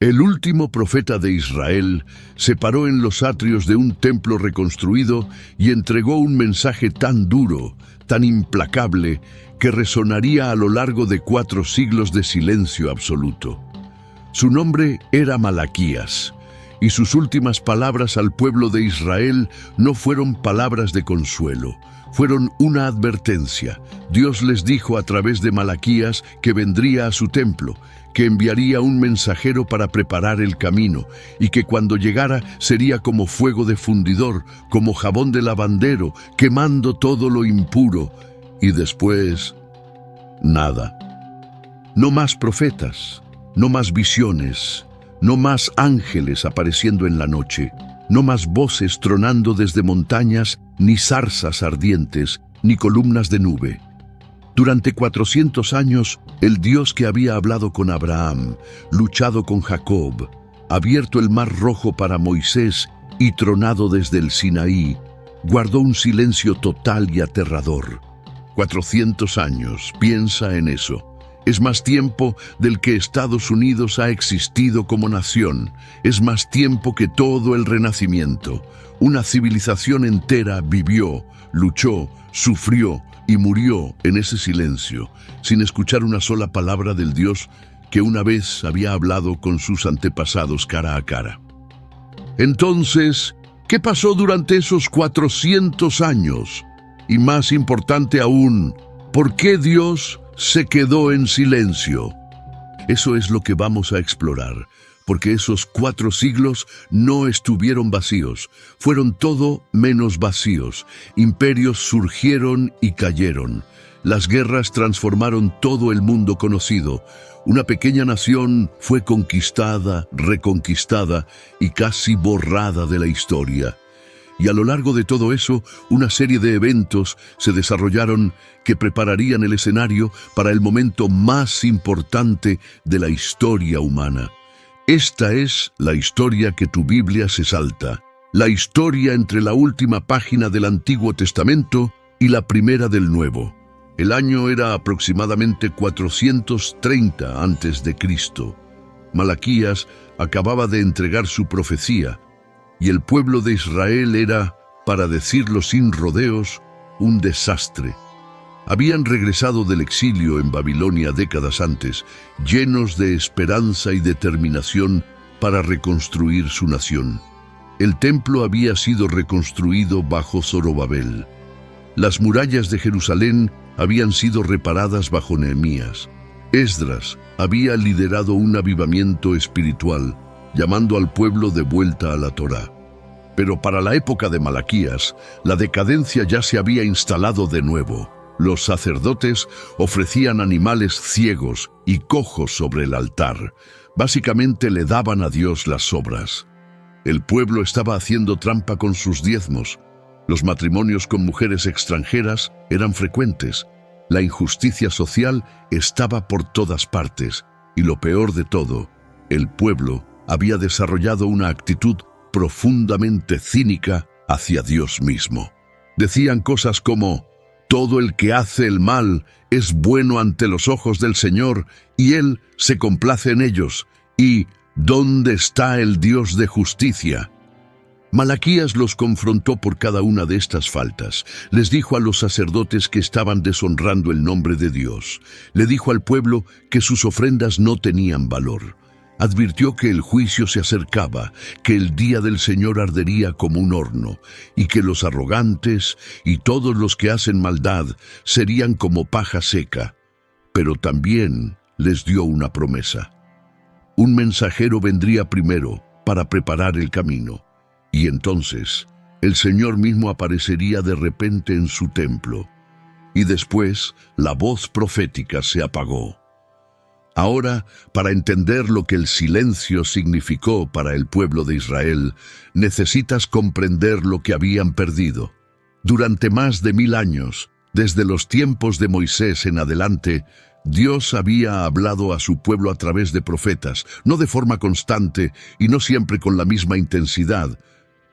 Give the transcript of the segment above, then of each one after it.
El último profeta de Israel se paró en los atrios de un templo reconstruido y entregó un mensaje tan duro, tan implacable, que resonaría a lo largo de 4 siglos de silencio absoluto. Su nombre era Malaquías, y sus últimas palabras al pueblo de Israel no fueron palabras de consuelo, fueron una advertencia. Dios les dijo a través de Malaquías que vendría a su templo, que enviaría un mensajero para preparar el camino, y que cuando llegara sería como fuego de fundidor, como jabón de lavandero, quemando todo lo impuro. Y después, nada. No más profetas, no más visiones, no más ángeles apareciendo en la noche, no más voces tronando desde montañas, ni zarzas ardientes, ni columnas de nube. Durante 400 años, el Dios que había hablado con Abraham, luchado con Jacob, abierto el mar rojo para Moisés y tronado desde el Sinaí, guardó un silencio total y aterrador. 400 años, piensa en eso. Es más tiempo del que Estados Unidos ha existido como nación. Es más tiempo que todo el Renacimiento. Una civilización entera vivió, luchó, sufrió y murió en ese silencio, sin escuchar una sola palabra del Dios que una vez había hablado con sus antepasados cara a cara. Entonces, ¿qué pasó durante esos 400 años? Y más importante aún, ¿por qué Dios se quedó en silencio? Eso es lo que vamos a explorar, porque esos 4 siglos no estuvieron vacíos, fueron todo menos vacíos. Imperios surgieron y cayeron. Las guerras transformaron todo el mundo conocido. Una pequeña nación fue conquistada, reconquistada y casi borrada de la historia. Y a lo largo de todo eso, una serie de eventos se desarrollaron que prepararían el escenario para el momento más importante de la historia humana. Esta es la historia que tu Biblia se salta, la historia entre la última página del Antiguo Testamento y la primera del Nuevo. El año era aproximadamente 430 a.C. Malaquías acababa de entregar su profecía, y el pueblo de Israel era, para decirlo sin rodeos, un desastre. Habían regresado del exilio en Babilonia décadas antes, llenos de esperanza y determinación para reconstruir su nación. El templo había sido reconstruido bajo Zorobabel. Las murallas de Jerusalén habían sido reparadas bajo Nehemías. Esdras había liderado un avivamiento espiritual, llamando al pueblo de vuelta a la Torá. Pero para la época de Malaquías, la decadencia ya se había instalado de nuevo. Los sacerdotes ofrecían animales ciegos y cojos sobre el altar. Básicamente le daban a Dios las sobras. El pueblo estaba haciendo trampa con sus diezmos. Los matrimonios con mujeres extranjeras eran frecuentes. La injusticia social estaba por todas partes. Y lo peor de todo, el pueblo había desarrollado una actitud profundamente cínica hacia Dios mismo. Decían cosas como: todo el que hace el mal es bueno ante los ojos del Señor, y Él se complace en ellos. Y ¿dónde está el Dios de justicia? Malaquías los confrontó por cada una de estas faltas. Les dijo a los sacerdotes que estaban deshonrando el nombre de Dios. Le dijo al pueblo que sus ofrendas no tenían valor. Advirtió que el juicio se acercaba, que el día del Señor ardería como un horno, y que los arrogantes y todos los que hacen maldad serían como paja seca. Pero también les dio una promesa. Un mensajero vendría primero para preparar el camino, y entonces el Señor mismo aparecería de repente en su templo. Y después la voz profética se apagó. Ahora, para entender lo que el silencio significó para el pueblo de Israel, necesitas comprender lo que habían perdido. Durante más de 1000 años, desde los tiempos de Moisés en adelante, Dios había hablado a su pueblo a través de profetas, no de forma constante y no siempre con la misma intensidad,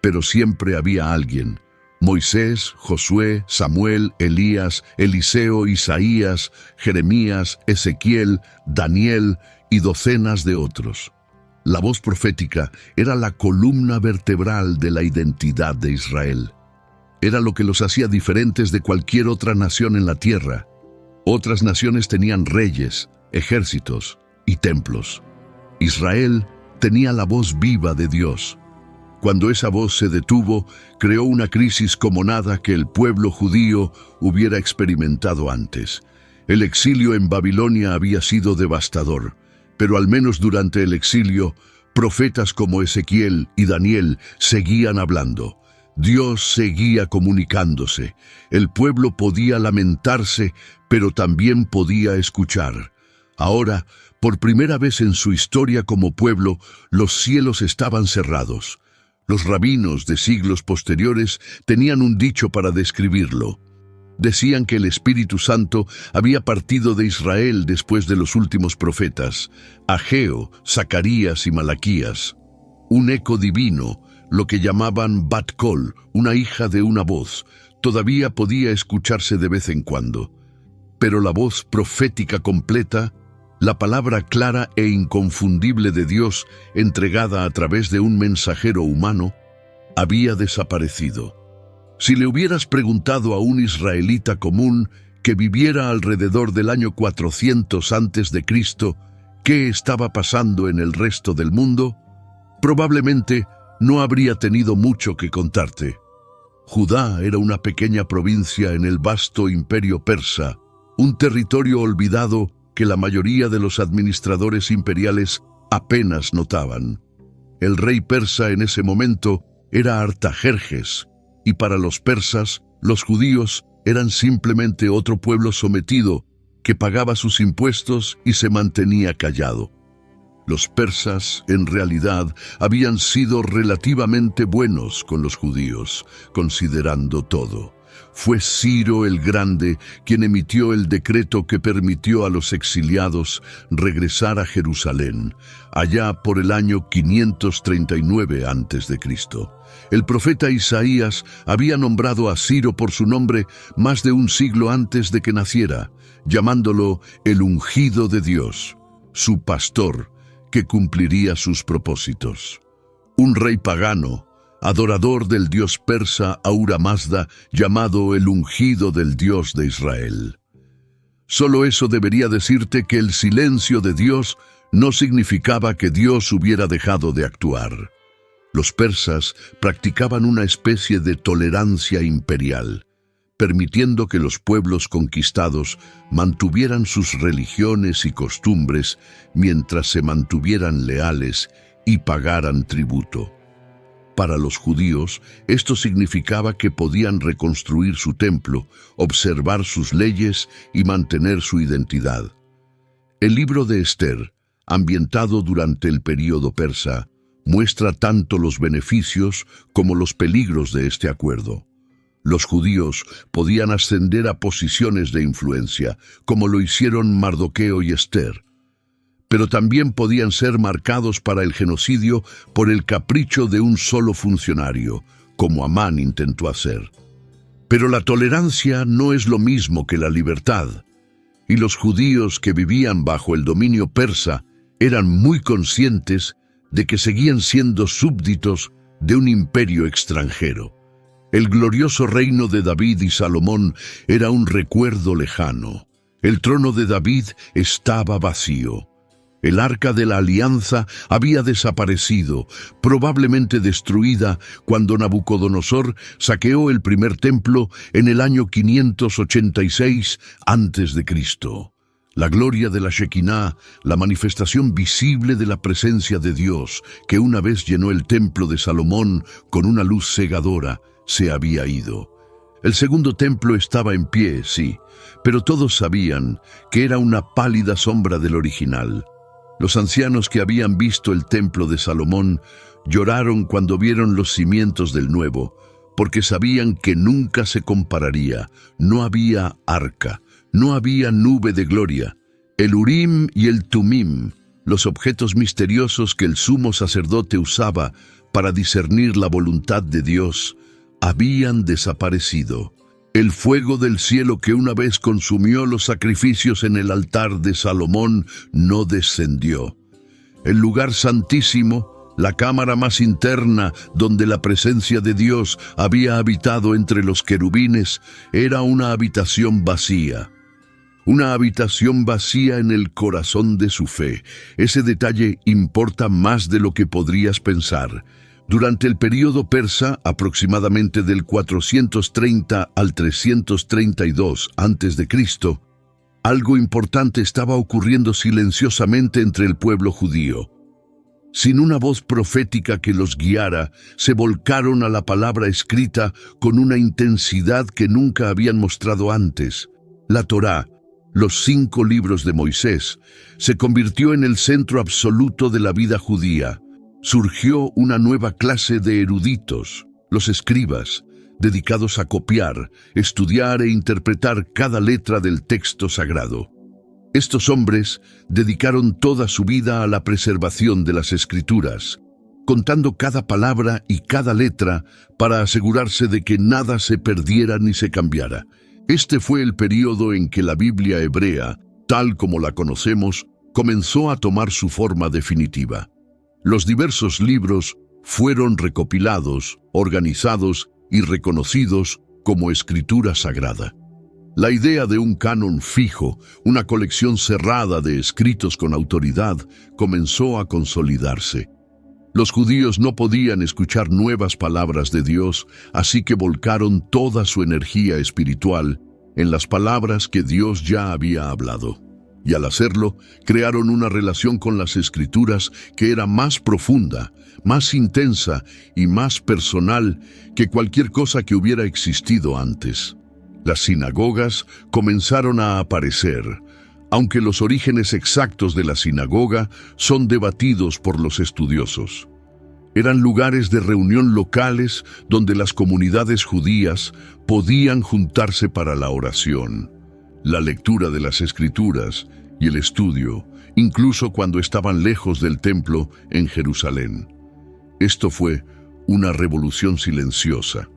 pero siempre había alguien. Moisés, Josué, Samuel, Elías, Eliseo, Isaías, Jeremías, Ezequiel, Daniel y docenas de otros. La voz profética era la columna vertebral de la identidad de Israel. Era lo que los hacía diferentes de cualquier otra nación en la tierra. Otras naciones tenían reyes, ejércitos y templos. Israel tenía la voz viva de Dios. Cuando esa voz se detuvo, creó una crisis como nada que el pueblo judío hubiera experimentado antes. El exilio en Babilonia había sido devastador, pero al menos durante el exilio, profetas como Ezequiel y Daniel seguían hablando. Dios seguía comunicándose. El pueblo podía lamentarse, pero también podía escuchar. Ahora, por primera vez en su historia como pueblo, los cielos estaban cerrados. Los rabinos de siglos posteriores tenían un dicho para describirlo. Decían que el Espíritu Santo había partido de Israel después de los últimos profetas, Ageo, Zacarías y Malaquías. Un eco divino, lo que llamaban Bat Kol, una hija de una voz, todavía podía escucharse de vez en cuando. Pero la voz profética completa, la palabra clara e inconfundible de Dios, entregada a través de un mensajero humano, había desaparecido. Si le hubieras preguntado a un israelita común que viviera alrededor del año 400 a.C., qué estaba pasando en el resto del mundo, probablemente no habría tenido mucho que contarte. Judá era una pequeña provincia en el vasto imperio persa, un territorio olvidado que la mayoría de los administradores imperiales apenas notaban. El rey persa en ese momento era Artajerjes, y para los persas, los judíos eran simplemente otro pueblo sometido que pagaba sus impuestos y se mantenía callado. Los persas, en realidad, habían sido relativamente buenos con los judíos, considerando todo. Fue Ciro el Grande quien emitió el decreto que permitió a los exiliados regresar a Jerusalén, allá por el año 539 a.C. El profeta Isaías había nombrado a Ciro por su nombre más de un siglo antes de que naciera, llamándolo el ungido de Dios, su pastor, que cumpliría sus propósitos. Un rey pagano, adorador del dios persa Ahura Mazda, llamado el ungido del Dios de Israel. Solo eso debería decirte que el silencio de Dios no significaba que Dios hubiera dejado de actuar. Los persas practicaban una especie de tolerancia imperial, permitiendo que los pueblos conquistados mantuvieran sus religiones y costumbres mientras se mantuvieran leales y pagaran tributo. Para los judíos, esto significaba que podían reconstruir su templo, observar sus leyes y mantener su identidad. El libro de Esther, ambientado durante el período persa, muestra tanto los beneficios como los peligros de este acuerdo. Los judíos podían ascender a posiciones de influencia, como lo hicieron Mardoqueo y Esther, pero también podían ser marcados para el genocidio por el capricho de un solo funcionario, como Amán intentó hacer. Pero la tolerancia no es lo mismo que la libertad, y los judíos que vivían bajo el dominio persa eran muy conscientes de que seguían siendo súbditos de un imperio extranjero. El glorioso reino de David y Salomón era un recuerdo lejano. El trono de David estaba vacío. El arca de la alianza había desaparecido, probablemente destruida cuando Nabucodonosor saqueó el primer templo en el año 586 a.C. La gloria de la Shekinah, la manifestación visible de la presencia de Dios, que una vez llenó el templo de Salomón con una luz cegadora, se había ido. El segundo templo estaba en pie, sí, pero todos sabían que era una pálida sombra del original. Los ancianos que habían visto el templo de Salomón lloraron cuando vieron los cimientos del nuevo, porque sabían que nunca se compararía. No había arca, no había nube de gloria. El Urim y el Tumim, los objetos misteriosos que el sumo sacerdote usaba para discernir la voluntad de Dios, habían desaparecido. El fuego del cielo que una vez consumió los sacrificios en el altar de Salomón no descendió. El lugar santísimo, la cámara más interna donde la presencia de Dios había habitado entre los querubines, era una habitación vacía. Una habitación vacía en el corazón de su fe. Ese detalle importa más de lo que podrías pensar. Durante el período persa, aproximadamente del 430 al 332 a.C., algo importante estaba ocurriendo silenciosamente entre el pueblo judío. Sin una voz profética que los guiara, se volcaron a la palabra escrita con una intensidad que nunca habían mostrado antes. La Torá, los 5 libros de Moisés, se convirtió en el centro absoluto de la vida judía. Surgió una nueva clase de eruditos, los escribas, dedicados a copiar, estudiar e interpretar cada letra del texto sagrado. Estos hombres dedicaron toda su vida a la preservación de las Escrituras, contando cada palabra y cada letra para asegurarse de que nada se perdiera ni se cambiara. Este fue el período en que la Biblia hebrea, tal como la conocemos, comenzó a tomar su forma definitiva. Los diversos libros fueron recopilados, organizados y reconocidos como escritura sagrada. La idea de un canon fijo, una colección cerrada de escritos con autoridad, comenzó a consolidarse. Los judíos no podían escuchar nuevas palabras de Dios, así que volcaron toda su energía espiritual en las palabras que Dios ya había hablado. Y al hacerlo, crearon una relación con las Escrituras que era más profunda, más intensa y más personal que cualquier cosa que hubiera existido antes. Las sinagogas comenzaron a aparecer, aunque los orígenes exactos de la sinagoga son debatidos por los estudiosos. Eran lugares de reunión locales donde las comunidades judías podían juntarse para la oración, la lectura de las Escrituras y el estudio, incluso cuando estaban lejos del templo en Jerusalén. Esto fue una revolución silenciosa.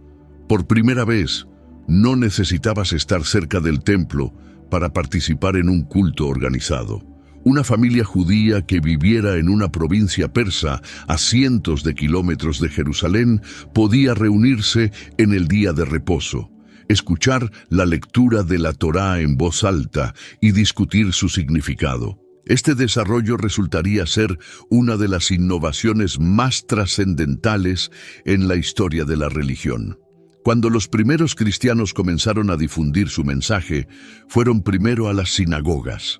Por primera vez, no necesitabas estar cerca del templo para participar en un culto organizado. Una familia judía que viviera en una provincia persa a cientos de kilómetros de Jerusalén podía reunirse en el día de reposo, escuchar la lectura de la Torá en voz alta y discutir su significado. Este desarrollo resultaría ser una de las innovaciones más trascendentales en la historia de la religión. Cuando los primeros cristianos comenzaron a difundir su mensaje, fueron primero a las sinagogas.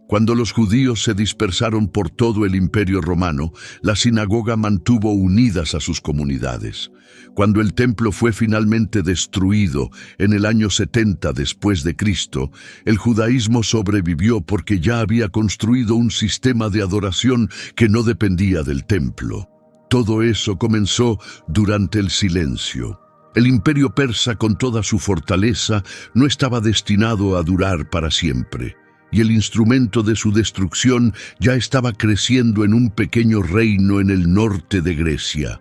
Cuando los judíos se dispersaron por todo el Imperio Romano, la sinagoga mantuvo unidas a sus comunidades. Cuando el templo fue finalmente destruido en el año 70 después de Cristo, el judaísmo sobrevivió porque ya había construido un sistema de adoración que no dependía del templo. Todo eso comenzó durante el silencio. El imperio persa, con toda su fortaleza, no estaba destinado a durar para siempre, y el instrumento de su destrucción ya estaba creciendo en un pequeño reino en el norte de Grecia.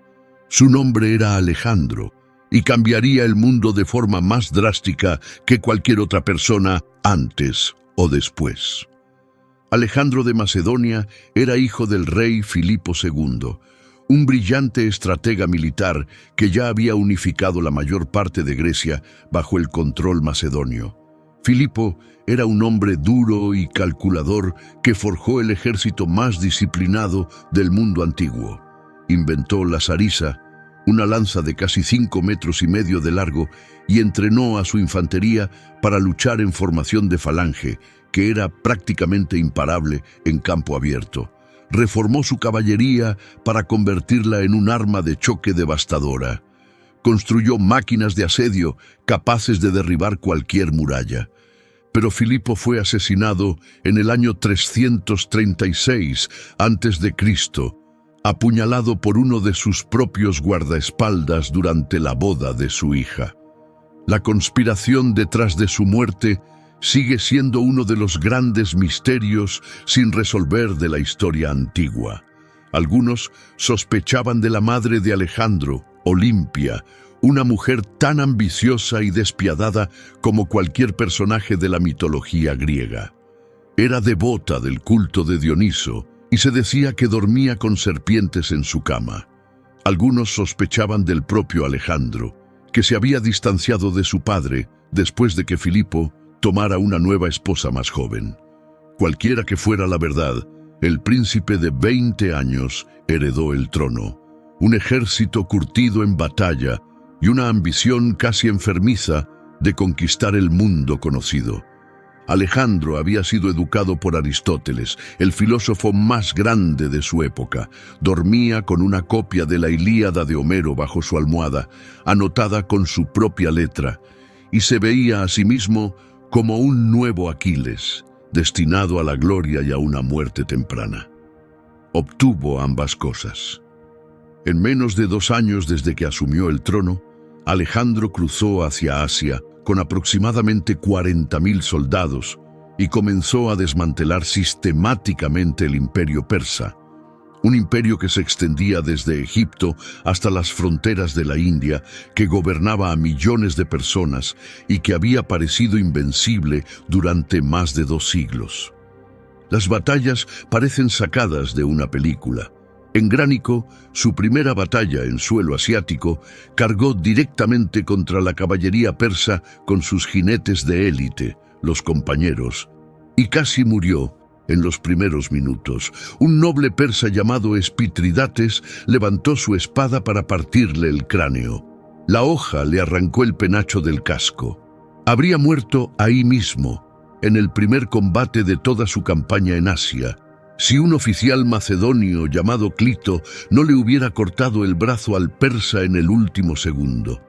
Su nombre era Alejandro, y cambiaría el mundo de forma más drástica que cualquier otra persona antes o después. Alejandro de Macedonia era hijo del rey Filipo II, un brillante estratega militar que ya había unificado la mayor parte de Grecia bajo el control macedonio. Filipo era un hombre duro y calculador que forjó el ejército más disciplinado del mundo antiguo. Inventó la zarisa, una lanza de casi 5,5 metros de largo, y entrenó a su infantería para luchar en formación de falange, que era prácticamente imparable en campo abierto. Reformó su caballería para convertirla en un arma de choque devastadora. Construyó máquinas de asedio capaces de derribar cualquier muralla. Pero Filipo fue asesinado en el año 336 a.C., apuñalado por uno de sus propios guardaespaldas durante la boda de su hija. La conspiración detrás de su muerte sigue siendo uno de los grandes misterios sin resolver de la historia antigua. Algunos sospechaban de la madre de Alejandro, Olimpia, una mujer tan ambiciosa y despiadada como cualquier personaje de la mitología griega. Era devota del culto de Dioniso y se decía que dormía con serpientes en su cama. Algunos sospechaban del propio Alejandro, que se había distanciado de su padre después de que Filipo tomara una nueva esposa más joven. Cualquiera que fuera la verdad, el príncipe de 20 años heredó el trono, un ejército curtido en batalla y una ambición casi enfermiza de conquistar el mundo conocido. Alejandro había sido educado por Aristóteles, el filósofo más grande de su época. Dormía con una copia de la Ilíada de Homero bajo su almohada, anotada con su propia letra, y se veía a sí mismo como un nuevo Aquiles, destinado a la gloria y a una muerte temprana. Obtuvo ambas cosas. En menos de 2 años desde que asumió el trono, Alejandro cruzó hacia Asia con aproximadamente 40.000 soldados y comenzó a desmantelar sistemáticamente el imperio persa, un imperio que se extendía desde Egipto hasta las fronteras de la India, que gobernaba a millones de personas y que había parecido invencible durante más de 2 siglos. Las batallas parecen sacadas de una película. En Gránico, su primera batalla en suelo asiático, cargó directamente contra la caballería persa con sus jinetes de élite, los compañeros, y casi murió en los primeros minutos. Un noble persa llamado Espitridates levantó su espada para partirle el cráneo. La hoja le arrancó el penacho del casco. Habría muerto ahí mismo, en el primer combate de toda su campaña en Asia, si un oficial macedonio llamado Clito no le hubiera cortado el brazo al persa en el último segundo.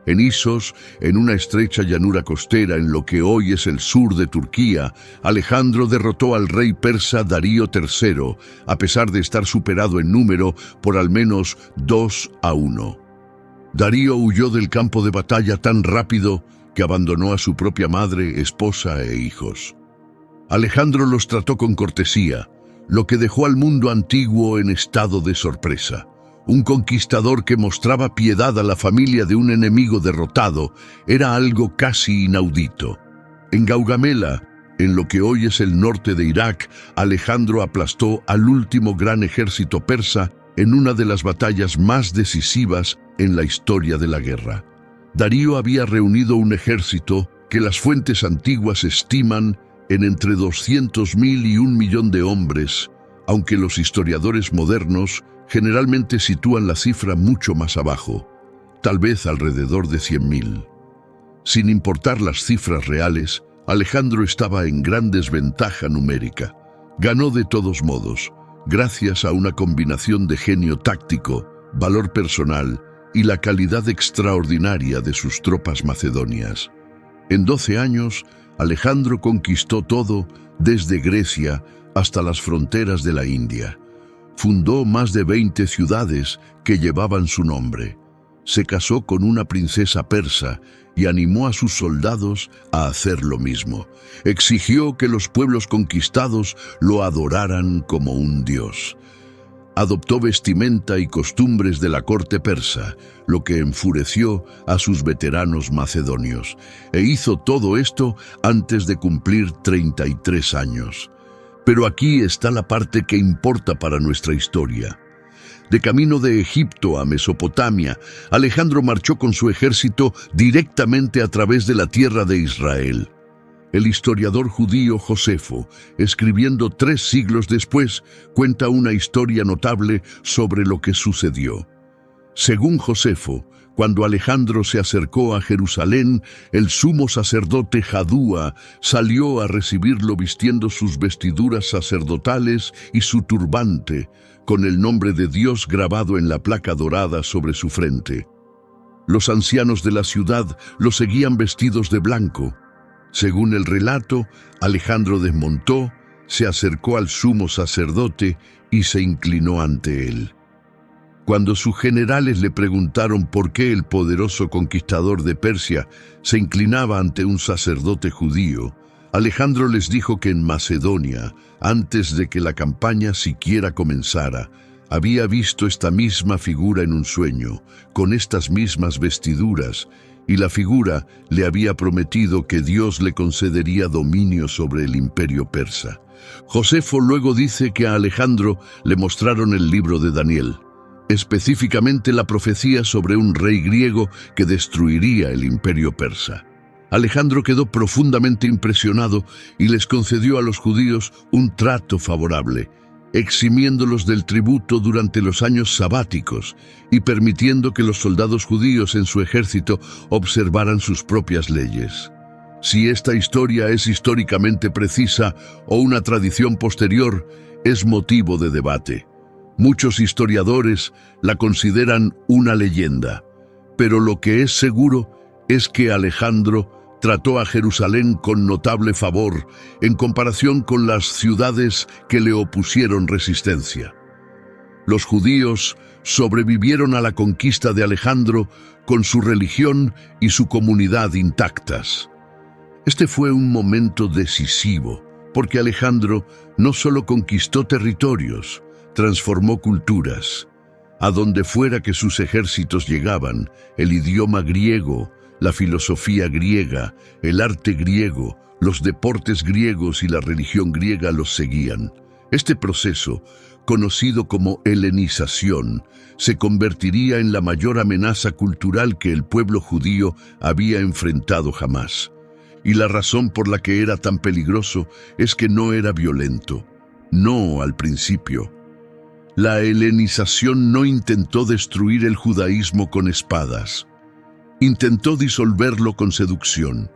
En Isos, en una estrecha llanura costera en lo que hoy es el sur de Turquía, Alejandro derrotó al rey persa Darío III, a pesar de estar superado en número por al menos 2-1. Darío huyó del campo de batalla tan rápido que abandonó a su propia madre, esposa e hijos. Alejandro los trató con cortesía, lo que dejó al mundo antiguo en estado de sorpresa. Un conquistador que mostraba piedad a la familia de un enemigo derrotado era algo casi inaudito. En Gaugamela, en lo que hoy es el norte de Irak, Alejandro aplastó al último gran ejército persa en una de las batallas más decisivas en la historia de la guerra. Darío había reunido un ejército que las fuentes antiguas estiman en entre 200.000 y 1 millón de hombres, aunque los historiadores modernos generalmente sitúan la cifra mucho más abajo, tal vez alrededor de 100.000. Sin importar las cifras reales, Alejandro estaba en gran desventaja numérica. Ganó de todos modos, gracias a una combinación de genio táctico, valor personal y la calidad extraordinaria de sus tropas macedonias. En 12 años, Alejandro conquistó todo, desde Grecia hasta las fronteras de la India. Fundó más de 20 ciudades que llevaban su nombre. Se casó con una princesa persa y animó a sus soldados a hacer lo mismo. Exigió que los pueblos conquistados lo adoraran como un dios. Adoptó vestimenta y costumbres de la corte persa, lo que enfureció a sus veteranos macedonios, e hizo todo esto antes de cumplir 33 años. Pero aquí está la parte que importa para nuestra historia. De camino de Egipto a Mesopotamia, Alejandro marchó con su ejército directamente a través de la tierra de Israel. El historiador judío Josefo, escribiendo 3 siglos después, cuenta una historia notable sobre lo que sucedió. Según Josefo, cuando Alejandro se acercó a Jerusalén, el sumo sacerdote Jadúa salió a recibirlo vistiendo sus vestiduras sacerdotales y su turbante, con el nombre de Dios grabado en la placa dorada sobre su frente. Los ancianos de la ciudad lo seguían vestidos de blanco. Según el relato, Alejandro desmontó, se acercó al sumo sacerdote y se inclinó ante él. Cuando sus generales le preguntaron por qué el poderoso conquistador de Persia se inclinaba ante un sacerdote judío, Alejandro les dijo que en Macedonia, antes de que la campaña siquiera comenzara, había visto esta misma figura en un sueño, con estas mismas vestiduras, y la figura le había prometido que Dios le concedería dominio sobre el imperio persa. Josefo luego dice que a Alejandro le mostraron el libro de Daniel, específicamente la profecía sobre un rey griego que destruiría el imperio persa. Alejandro quedó profundamente impresionado y les concedió a los judíos un trato favorable, eximiéndolos del tributo durante los años sabáticos y permitiendo que los soldados judíos en su ejército observaran sus propias leyes. Si esta historia es históricamente precisa o una tradición posterior, es motivo de debate. Muchos historiadores la consideran una leyenda, pero lo que es seguro es que Alejandro trató a Jerusalén con notable favor en comparación con las ciudades que le opusieron resistencia. Los judíos sobrevivieron a la conquista de Alejandro con su religión y su comunidad intactas. Este fue un momento decisivo, porque Alejandro no solo conquistó territorios, transformó culturas. A donde fuera que sus ejércitos llegaban, el idioma griego, la filosofía griega, el arte griego, los deportes griegos y la religión griega los seguían. Este proceso, conocido como helenización, se convertiría en la mayor amenaza cultural que el pueblo judío había enfrentado jamás. Y la razón por la que era tan peligroso es que no era violento. No al principio. La helenización no intentó destruir el judaísmo con espadas. Intentó disolverlo con seducción.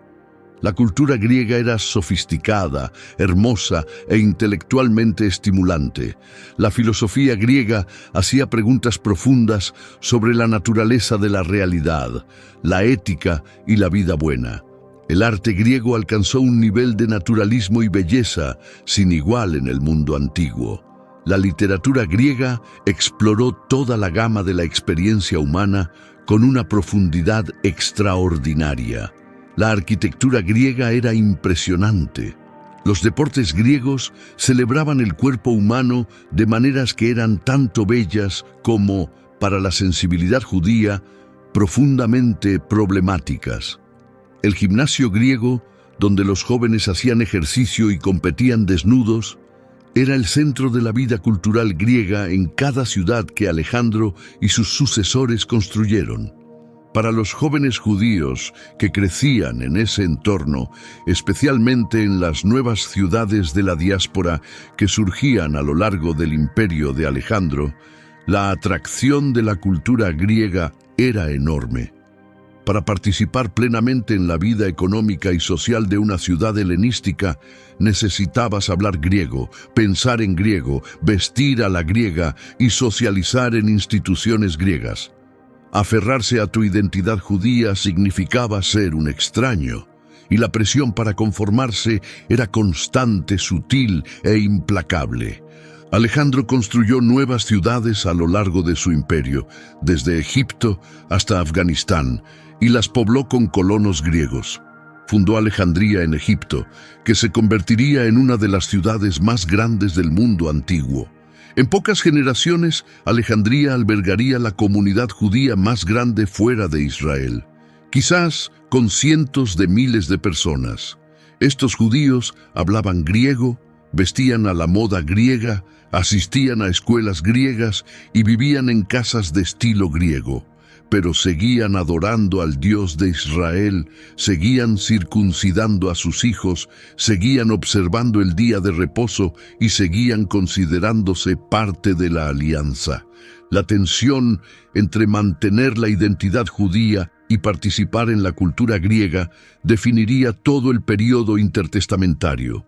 La cultura griega era sofisticada, hermosa e intelectualmente estimulante. La filosofía griega hacía preguntas profundas sobre la naturaleza de la realidad, la ética y la vida buena. El arte griego alcanzó un nivel de naturalismo y belleza sin igual en el mundo antiguo. La literatura griega exploró toda la gama de la experiencia humana con una profundidad extraordinaria. La arquitectura griega era impresionante. Los deportes griegos celebraban el cuerpo humano de maneras que eran tanto bellas como, para la sensibilidad judía, profundamente problemáticas. El gimnasio griego, donde los jóvenes hacían ejercicio y competían desnudos, era el centro de la vida cultural griega en cada ciudad que Alejandro y sus sucesores construyeron. Para los jóvenes judíos que crecían en ese entorno, especialmente en las nuevas ciudades de la diáspora que surgían a lo largo del imperio de Alejandro, la atracción de la cultura griega era enorme. Para participar plenamente en la vida económica y social de una ciudad helenística, necesitabas hablar griego, pensar en griego, vestir a la griega y socializar en instituciones griegas. Aferrarse a tu identidad judía significaba ser un extraño, y la presión para conformarse era constante, sutil e implacable. Alejandro construyó nuevas ciudades a lo largo de su imperio, desde Egipto hasta Afganistán, y las pobló con colonos griegos. Fundó Alejandría en Egipto, que se convertiría en una de las ciudades más grandes del mundo antiguo. En pocas generaciones, Alejandría albergaría la comunidad judía más grande fuera de Israel, quizás con cientos de miles de personas. Estos judíos hablaban griego, vestían a la moda griega, asistían a escuelas griegas y vivían en casas de estilo griego. Pero seguían adorando al Dios de Israel, seguían circuncidando a sus hijos, seguían observando el día de reposo y seguían considerándose parte de la alianza. La tensión entre mantener la identidad judía y participar en la cultura griega definiría todo el período intertestamentario.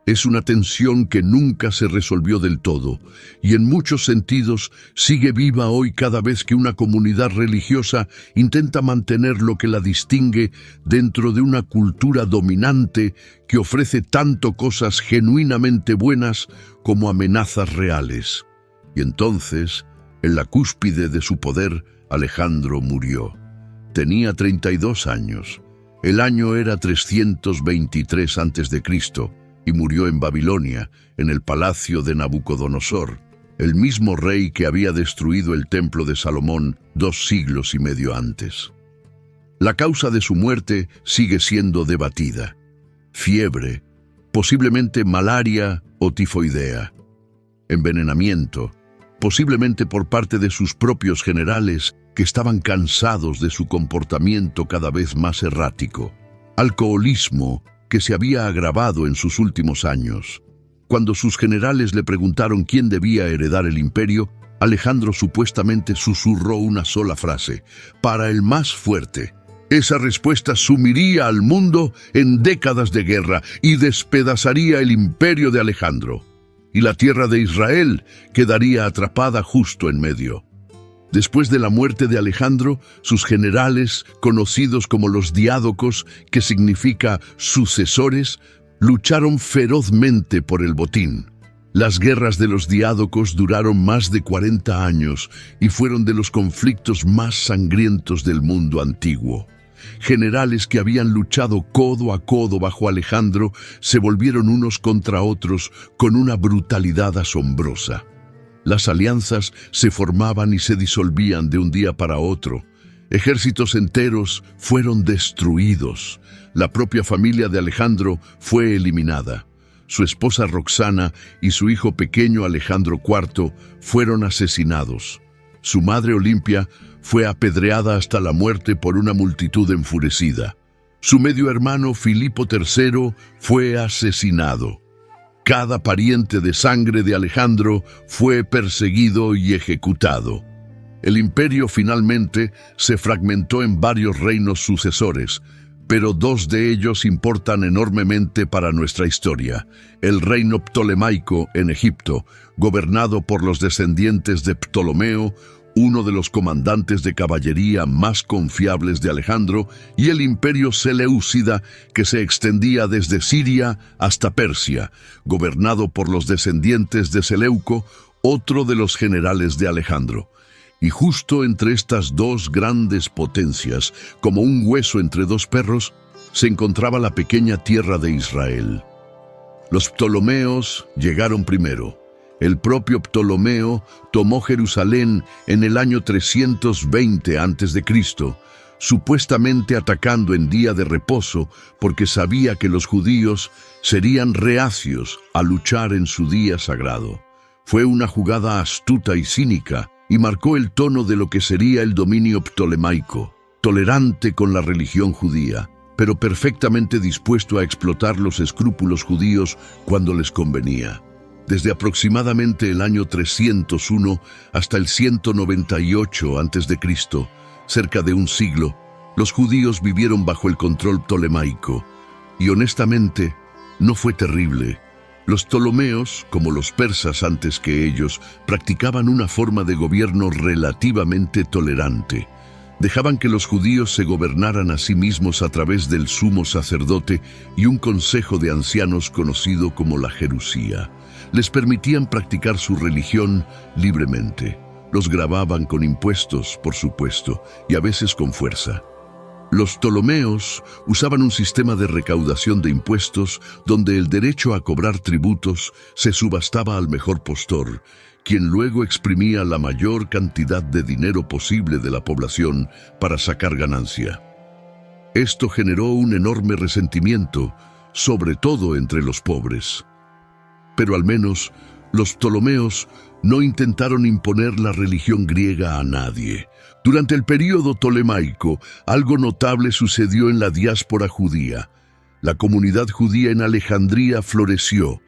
Es una tensión que nunca se resolvió del todo, y en muchos sentidos sigue viva hoy cada vez que una comunidad religiosa intenta mantener lo que la distingue dentro de una cultura dominante que ofrece tanto cosas genuinamente buenas como amenazas reales. Y entonces, en la cúspide de su poder, Alejandro murió. Tenía 32 años. El año era 323 a.C., y murió en Babilonia, en el palacio de Nabucodonosor, el mismo rey que había destruido el templo de Salomón 2 siglos y medio antes. La causa de su muerte sigue siendo debatida. Fiebre, posiblemente malaria o tifoidea. Envenenamiento, posiblemente por parte de sus propios generales que estaban cansados de su comportamiento cada vez más errático. Alcoholismo, que se había agravado en sus últimos años. Cuando sus generales le preguntaron quién debía heredar el imperio, Alejandro supuestamente susurró una sola frase: para el más fuerte. Esa respuesta sumiría al mundo en décadas de guerra y despedazaría el imperio de Alejandro. Y la tierra de Israel quedaría atrapada justo en medio. Después de la muerte de Alejandro, sus generales, conocidos como los diádocos, que significa sucesores, lucharon ferozmente por el botín. Las guerras de los diádocos duraron más de 40 años y fueron de los conflictos más sangrientos del mundo antiguo. Generales que habían luchado codo a codo bajo Alejandro se volvieron unos contra otros con una brutalidad asombrosa. Las alianzas se formaban y se disolvían de un día para otro. Ejércitos enteros fueron destruidos. La propia familia de Alejandro fue eliminada. Su esposa Roxana y su hijo pequeño Alejandro IV fueron asesinados. Su madre Olimpia fue apedreada hasta la muerte por una multitud enfurecida. Su medio hermano Filipo III fue asesinado. Cada pariente de sangre de Alejandro fue perseguido y ejecutado. El imperio finalmente se fragmentó en varios reinos sucesores, pero dos de ellos importan enormemente para nuestra historia. El reino ptolemaico en Egipto, gobernado por los descendientes de Ptolomeo, uno de los comandantes de caballería más confiables de Alejandro, y el imperio seleucida, que se extendía desde Siria hasta Persia, gobernado por los descendientes de Seleuco, otro de los generales de Alejandro. Y justo entre estas dos grandes potencias, como un hueso entre dos perros, se encontraba la pequeña tierra de Israel. Los ptolomeos llegaron primero. El propio Ptolomeo tomó Jerusalén en el año 320 a.C., supuestamente atacando en día de reposo porque sabía que los judíos serían reacios a luchar en su día sagrado. Fue una jugada astuta y cínica y marcó el tono de lo que sería el dominio ptolemaico, tolerante con la religión judía, pero perfectamente dispuesto a explotar los escrúpulos judíos cuando les convenía. Desde aproximadamente el año 301 hasta el 198 a.C., cerca de un siglo, los judíos vivieron bajo el control ptolemaico. Y honestamente, no fue terrible. Los ptolomeos, como los persas antes que ellos, practicaban una forma de gobierno relativamente tolerante. Dejaban que los judíos se gobernaran a sí mismos a través del sumo sacerdote y un consejo de ancianos conocido como la Jerusía. Les permitían practicar su religión libremente. Los gravaban con impuestos, por supuesto, y a veces con fuerza. Los ptolomeos usaban un sistema de recaudación de impuestos donde el derecho a cobrar tributos se subastaba al mejor postor, quien luego exprimía la mayor cantidad de dinero posible de la población para sacar ganancia. Esto generó un enorme resentimiento, sobre todo entre los pobres. Pero al menos los ptolomeos no intentaron imponer la religión griega a nadie. Durante el período ptolemaico, algo notable sucedió en la diáspora judía. La comunidad judía en Alejandría floreció,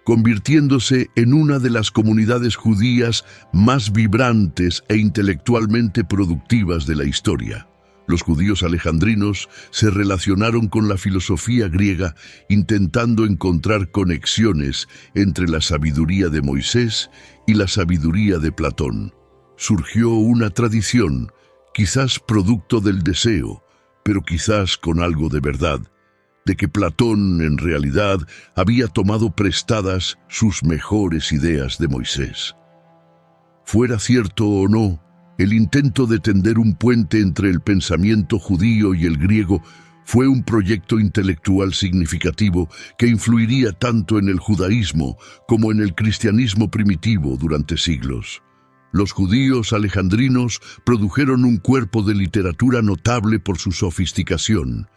convirtiéndose en una de las comunidades judías más vibrantes e intelectualmente productivas de la historia. Los judíos alejandrinos se relacionaron con la filosofía griega, intentando encontrar conexiones entre la sabiduría de Moisés y la sabiduría de Platón. Surgió una tradición, quizás producto del deseo, pero quizás con algo de verdad, de que Platón, en realidad, había tomado prestadas sus mejores ideas de Moisés. Fuera cierto o no, el intento de tender un puente entre el pensamiento judío y el griego fue un proyecto intelectual significativo que influiría tanto en el judaísmo como en el cristianismo primitivo durante siglos. Los judíos alejandrinos produjeron un cuerpo de literatura notable por su sofisticación.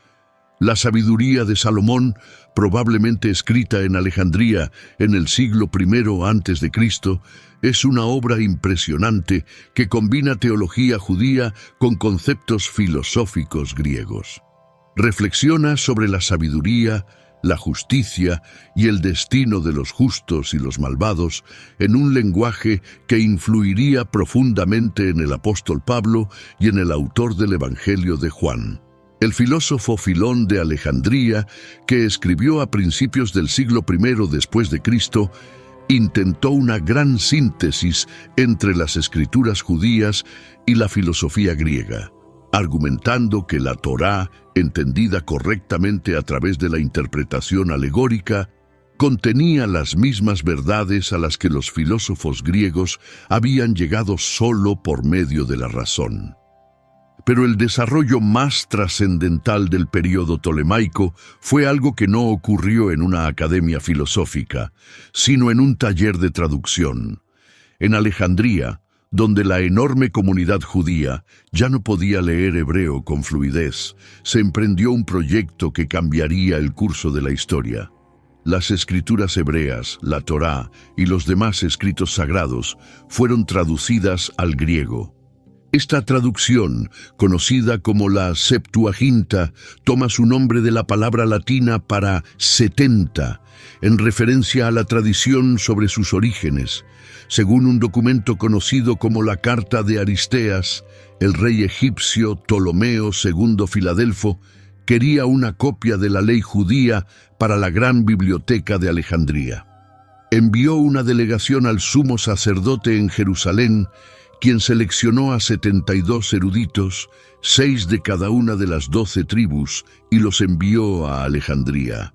La sabiduría de Salomón, probablemente escrita en Alejandría en el siglo I a.C., es una obra impresionante que combina teología judía con conceptos filosóficos griegos. Reflexiona sobre la sabiduría, la justicia y el destino de los justos y los malvados en un lenguaje que influiría profundamente en el apóstol Pablo y en el autor del Evangelio de Juan. El filósofo Filón de Alejandría, que escribió a principios del siglo I después de Cristo, intentó una gran síntesis entre las escrituras judías y la filosofía griega, argumentando que la Torá, entendida correctamente a través de la interpretación alegórica, contenía las mismas verdades a las que los filósofos griegos habían llegado solo por medio de la razón. Pero el desarrollo más trascendental del período tolemaico fue algo que no ocurrió en una academia filosófica, sino en un taller de traducción. En Alejandría, donde la enorme comunidad judía ya no podía leer hebreo con fluidez, se emprendió un proyecto que cambiaría el curso de la historia. Las escrituras hebreas, la Torá y los demás escritos sagrados fueron traducidas al griego. Esta traducción, conocida como la Septuaginta, toma su nombre de la palabra latina para 70, en referencia a la tradición sobre sus orígenes. Según un documento conocido como la Carta de Aristeas, el rey egipcio Ptolomeo II Filadelfo quería una copia de la ley judía para la gran biblioteca de Alejandría. Envió una delegación al sumo sacerdote en Jerusalén, quien seleccionó a 72 eruditos, 6 de cada una de las 12 tribus, y los envió a Alejandría.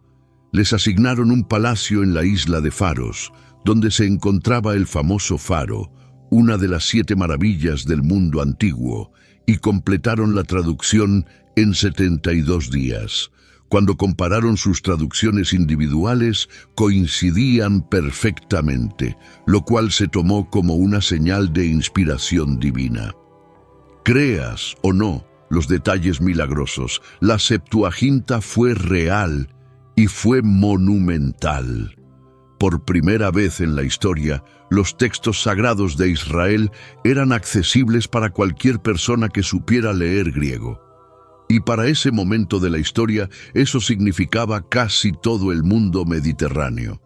Les asignaron un palacio en la isla de Faros, donde se encontraba el famoso Faro, una de las 7 maravillas del mundo antiguo, y completaron la traducción en 72 días. Cuando compararon sus traducciones individuales, coincidían perfectamente, lo cual se tomó como una señal de inspiración divina. Creas o no los detalles milagrosos, la Septuaginta fue real y fue monumental. Por primera vez en la historia, los textos sagrados de Israel eran accesibles para cualquier persona que supiera leer griego. Y para ese momento de la historia, eso significaba casi todo el mundo mediterráneo.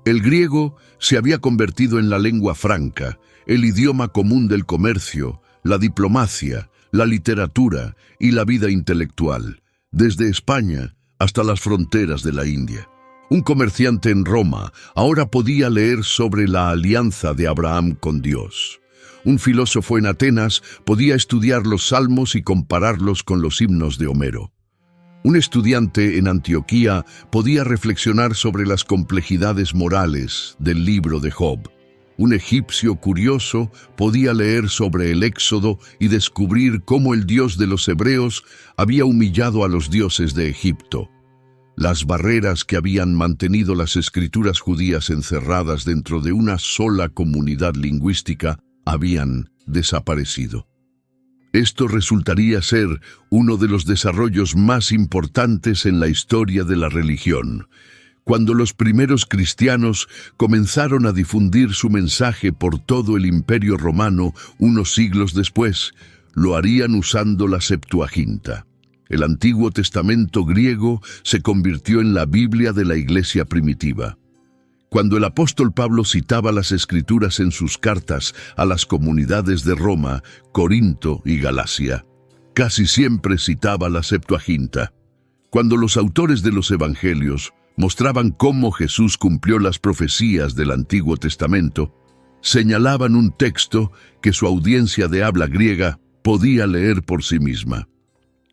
El griego se había convertido en la lengua franca, el idioma común del comercio, la diplomacia, la literatura y la vida intelectual, desde España hasta las fronteras de la India. Un comerciante en Roma ahora podía leer sobre la alianza de Abraham con Dios. Un filósofo en Atenas podía estudiar los salmos y compararlos con los himnos de Homero. Un estudiante en Antioquía podía reflexionar sobre las complejidades morales del libro de Job. Un egipcio curioso podía leer sobre el Éxodo y descubrir cómo el Dios de los hebreos había humillado a los dioses de Egipto. Las barreras que habían mantenido las escrituras judías encerradas dentro de una sola comunidad lingüística habían desaparecido. Esto resultaría ser uno de los desarrollos más importantes en la historia de la religión. Cuando los primeros cristianos comenzaron a difundir su mensaje por todo el Imperio Romano unos siglos después, lo harían usando la Septuaginta. El Antiguo Testamento griego se convirtió en la Biblia de la Iglesia primitiva. Cuando el apóstol Pablo citaba las Escrituras en sus cartas a las comunidades de Roma, Corinto y Galacia, casi siempre citaba la Septuaginta. Cuando los autores de los Evangelios mostraban cómo Jesús cumplió las profecías del Antiguo Testamento, señalaban un texto que su audiencia de habla griega podía leer por sí misma.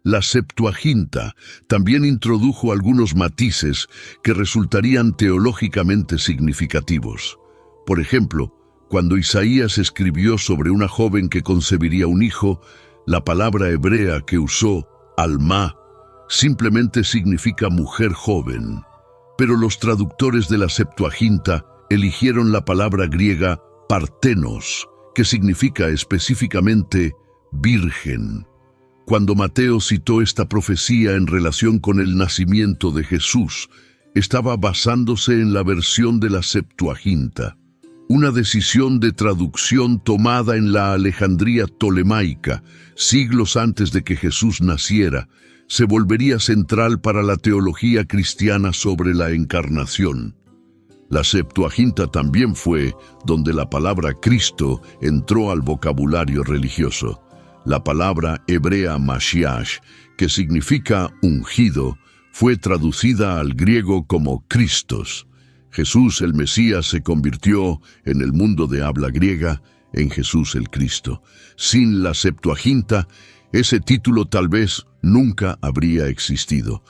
La Septuaginta también introdujo algunos matices que resultarían teológicamente significativos. Por ejemplo, cuando Isaías escribió sobre una joven que concebiría un hijo, la palabra hebrea que usó, alma, simplemente significa mujer joven. Pero los traductores de la Septuaginta eligieron la palabra griega partenos, que significa específicamente virgen. Cuando Mateo citó esta profecía en relación con el nacimiento de Jesús, estaba basándose en la versión de la Septuaginta, una decisión de traducción tomada en la Alejandría Ptolemaica, siglos antes de que Jesús naciera. Se volvería central para la teología cristiana sobre la encarnación. La Septuaginta también fue donde la palabra Cristo entró al vocabulario religioso. La palabra hebrea Mashiach, que significa ungido, fue traducida al griego como Christos. Jesús el Mesías se convirtió, en el mundo de habla griega, en Jesús el Cristo. Sin la Septuaginta, ese título tal vez nunca habría existido.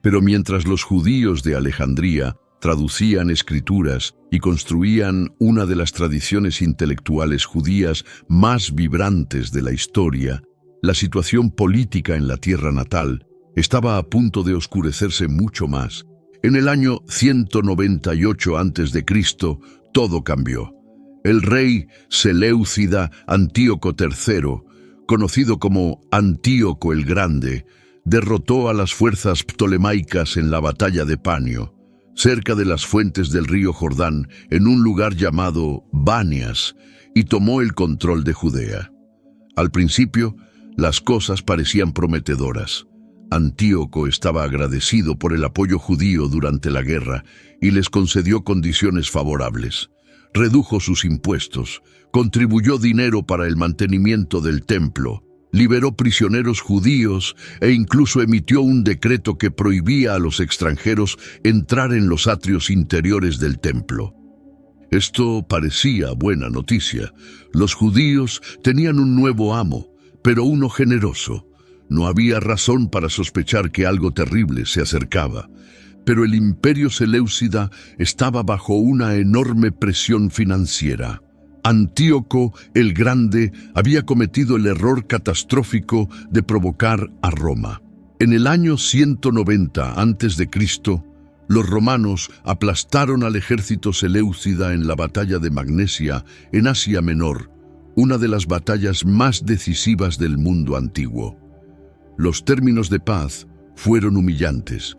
Pero mientras los judíos de Alejandría traducían escrituras y construían una de las tradiciones intelectuales judías más vibrantes de la historia, la situación política en la tierra natal estaba a punto de oscurecerse mucho más. En el año 198 a.C., todo cambió. El rey Seleucida Antíoco III, conocido como Antíoco el Grande, derrotó a las fuerzas ptolemaicas en la batalla de Panio, cerca de las fuentes del río Jordán, en un lugar llamado Banias, y tomó el control de Judea. Al principio, las cosas parecían prometedoras. Antíoco estaba agradecido por el apoyo judío durante la guerra y les concedió condiciones favorables. Redujo sus impuestos, contribuyó dinero para el mantenimiento del templo, liberó prisioneros judíos e incluso emitió un decreto que prohibía a los extranjeros entrar en los atrios interiores del templo. Esto parecía buena noticia. Los judíos tenían un nuevo amo, pero uno generoso. No había razón para sospechar que algo terrible se acercaba. Pero el imperio seleucida estaba bajo una enorme presión financiera. Antíoco el Grande había cometido el error catastrófico de provocar a Roma. En el año 190 a.C., los romanos aplastaron al ejército seleucida en la batalla de Magnesia, en Asia Menor, una de las batallas más decisivas del mundo antiguo. Los términos de paz fueron humillantes.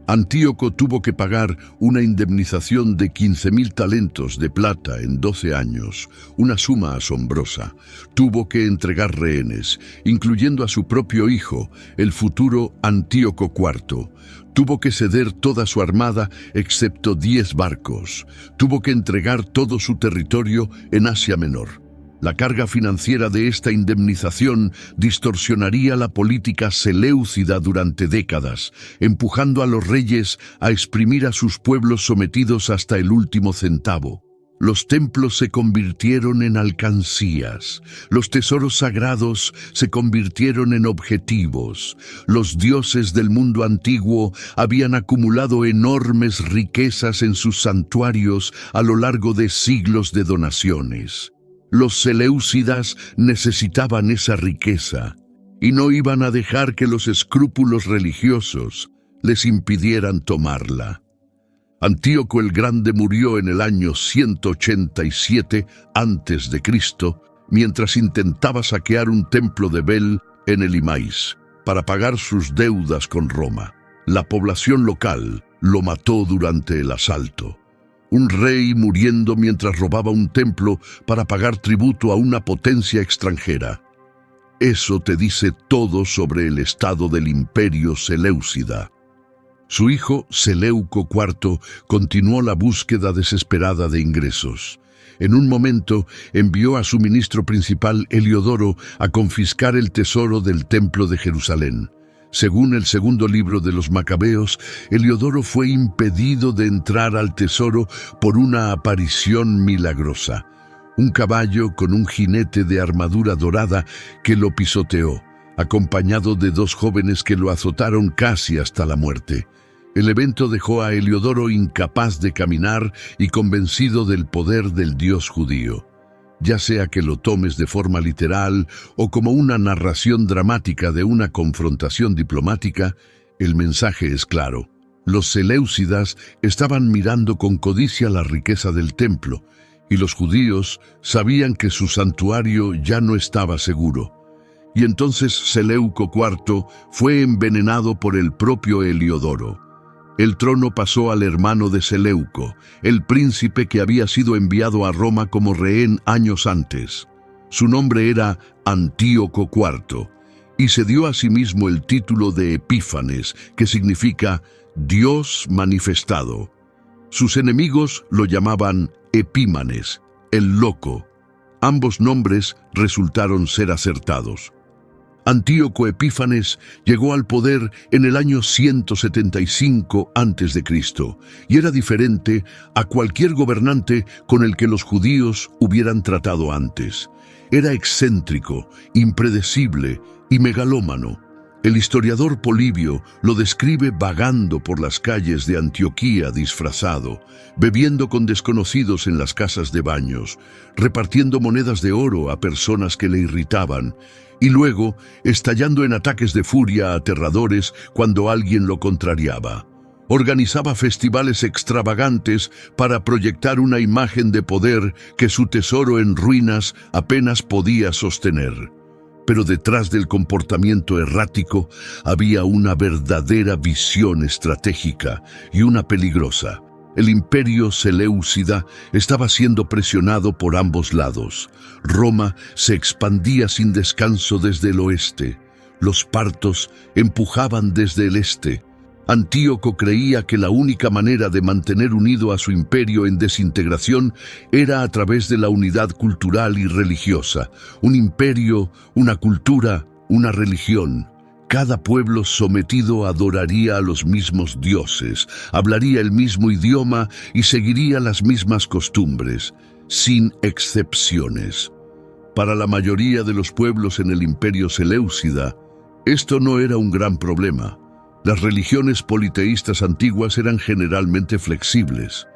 Antíoco tuvo que pagar una indemnización de 15.000 talentos de plata en 12 años, una suma asombrosa. Tuvo que entregar rehenes, incluyendo a su propio hijo, el futuro Antíoco IV. Tuvo que ceder toda su armada, excepto 10 barcos. Tuvo que entregar todo su territorio en Asia Menor. La carga financiera de esta indemnización distorsionaría la política seleucida durante décadas, empujando a los reyes a exprimir a sus pueblos sometidos hasta el último centavo. Los templos se convirtieron en alcancías, los tesoros sagrados se convirtieron en objetivos. Los dioses del mundo antiguo habían acumulado enormes riquezas en sus santuarios a lo largo de siglos de donaciones. Los seleucidas necesitaban esa riqueza y no iban a dejar que los escrúpulos religiosos les impidieran tomarla. Antíoco el Grande murió en el año 187 a.C., mientras intentaba saquear un templo de Bel en el Imais para pagar sus deudas con Roma. La población local lo mató durante el asalto. Un rey muriendo mientras robaba un templo para pagar tributo a una potencia extranjera. Eso te dice todo sobre el estado del imperio seleucida. Su hijo, Seleuco IV, continuó la búsqueda desesperada de ingresos. En un momento envió a su ministro principal, Heliodoro, a confiscar el tesoro del templo de Jerusalén. Según el segundo libro de los Macabeos, Heliodoro fue impedido de entrar al tesoro por una aparición milagrosa. Un caballo con un jinete de armadura dorada que lo pisoteó, acompañado de 2 jóvenes que lo azotaron casi hasta la muerte. El evento dejó a Heliodoro incapaz de caminar y convencido del poder del Dios judío. Ya sea que lo tomes de forma literal o como una narración dramática de una confrontación diplomática, el mensaje es claro. Los seleucidas estaban mirando con codicia la riqueza del templo, y los judíos sabían que su santuario ya no estaba seguro. y entonces Seleuco IV fue envenenado por el propio Heliodoro. El trono pasó al hermano de Seleuco, el príncipe que había sido enviado a Roma como rehén años antes. Su nombre era Antíoco IV, y se dio a sí mismo el título de Epífanes, que significa Dios manifestado. Sus enemigos lo llamaban Epímanes, el loco. Ambos nombres resultaron ser acertados. Antíoco Epífanes llegó al poder en el año 175 a.C. y era diferente a cualquier gobernante con el que los judíos hubieran tratado antes. Era excéntrico, impredecible y megalómano. El historiador Polibio lo describe vagando por las calles de Antioquía disfrazado, bebiendo con desconocidos en las casas de baños, repartiendo monedas de oro a personas que le irritaban, y luego estallando en ataques de furia aterradores cuando alguien lo contrariaba. Organizaba festivales extravagantes para proyectar una imagen de poder que su tesoro en ruinas apenas podía sostener. Pero detrás del comportamiento errático había una verdadera visión estratégica y una peligrosa. El imperio seleucida estaba siendo presionado por ambos lados. Roma se expandía sin descanso desde el oeste. Los partos empujaban desde el este. Antíoco creía que la única manera de mantener unido a su imperio en desintegración era a través de la unidad cultural y religiosa. Un imperio, una cultura, una religión. Cada pueblo sometido adoraría a los mismos dioses, hablaría el mismo idioma y seguiría las mismas costumbres, sin excepciones. Para la mayoría de los pueblos en el imperio seleucida, esto no era un gran problema. Las religiones politeístas antiguas eran generalmente flexibles.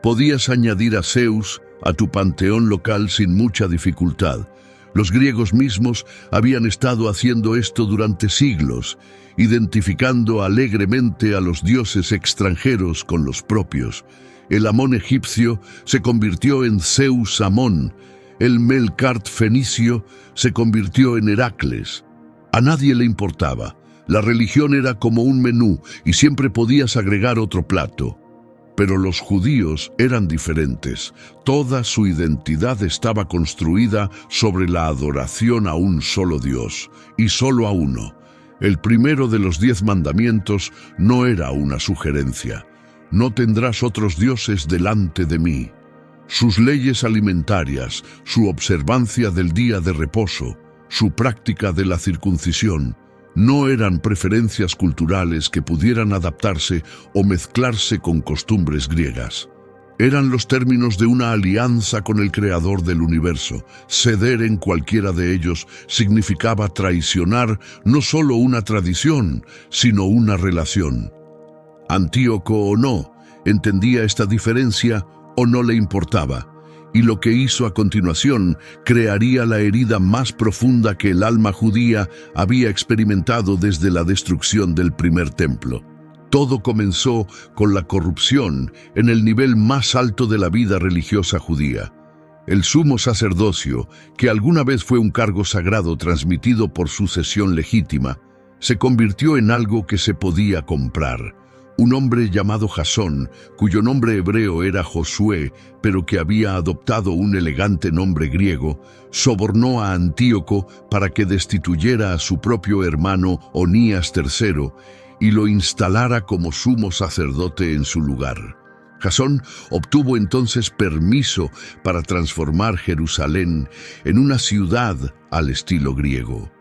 Podías añadir a Zeus a tu panteón local sin mucha dificultad. Los griegos mismos habían estado haciendo esto durante siglos, identificando alegremente a los dioses extranjeros con los propios. El Amón egipcio se convirtió en Zeus Amón, el Melkart fenicio se convirtió en Heracles. A nadie le importaba. La religión era como un menú y siempre podías agregar otro plato. Pero los judíos eran diferentes. Toda su identidad estaba construida sobre la adoración a un solo Dios, y solo a uno. El primero de los 10 mandamientos no era una sugerencia. No tendrás otros dioses delante de mí. Sus leyes alimentarias, su observancia del día de reposo, su práctica de la circuncisión, no eran preferencias culturales que pudieran adaptarse o mezclarse con costumbres griegas. Eran los términos de una alianza con el Creador del universo. Ceder en cualquiera de ellos significaba traicionar no solo una tradición, sino una relación. Antíoco o no, entendía esta diferencia o no le importaba. Y lo que hizo a continuación crearía la herida más profunda que el alma judía había experimentado desde la destrucción del primer templo. Todo comenzó con la corrupción en el nivel más alto de la vida religiosa judía. El sumo sacerdocio, que alguna vez fue un cargo sagrado transmitido por sucesión legítima, se convirtió en algo que se podía comprar. Un hombre llamado Jasón, cuyo nombre hebreo era Josué, pero que había adoptado un elegante nombre griego, sobornó a Antíoco para que destituyera a su propio hermano Onías III y lo instalara como sumo sacerdote en su lugar. Jasón obtuvo entonces permiso para transformar Jerusalén en una ciudad al estilo griego.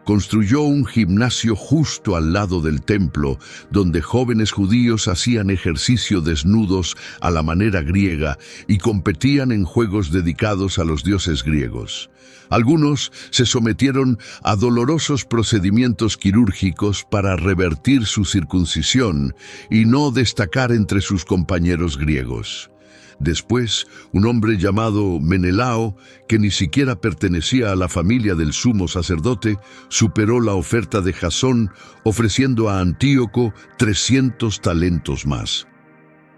Construyó un gimnasio justo al lado del templo, donde jóvenes judíos hacían ejercicio desnudos a la manera griega y competían en juegos dedicados a los dioses griegos. Algunos se sometieron a dolorosos procedimientos quirúrgicos para revertir su circuncisión y no destacar entre sus compañeros griegos. Después, un hombre llamado Menelao, que ni siquiera pertenecía a la familia del sumo sacerdote, superó la oferta de Jasón, ofreciendo a Antíoco 300 talentos más.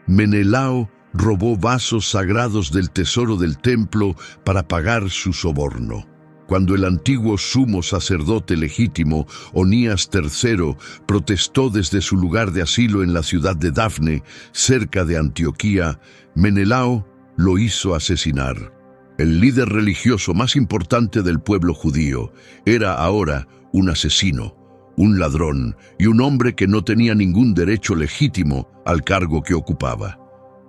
Menelao robó vasos sagrados del tesoro del templo para pagar su soborno. Cuando el antiguo sumo sacerdote legítimo, Onías III, protestó desde su lugar de asilo en la ciudad de Dafne, cerca de Antioquía, Menelao lo hizo asesinar. El líder religioso más importante del pueblo judío era ahora un asesino, un ladrón y un hombre que no tenía ningún derecho legítimo al cargo que ocupaba.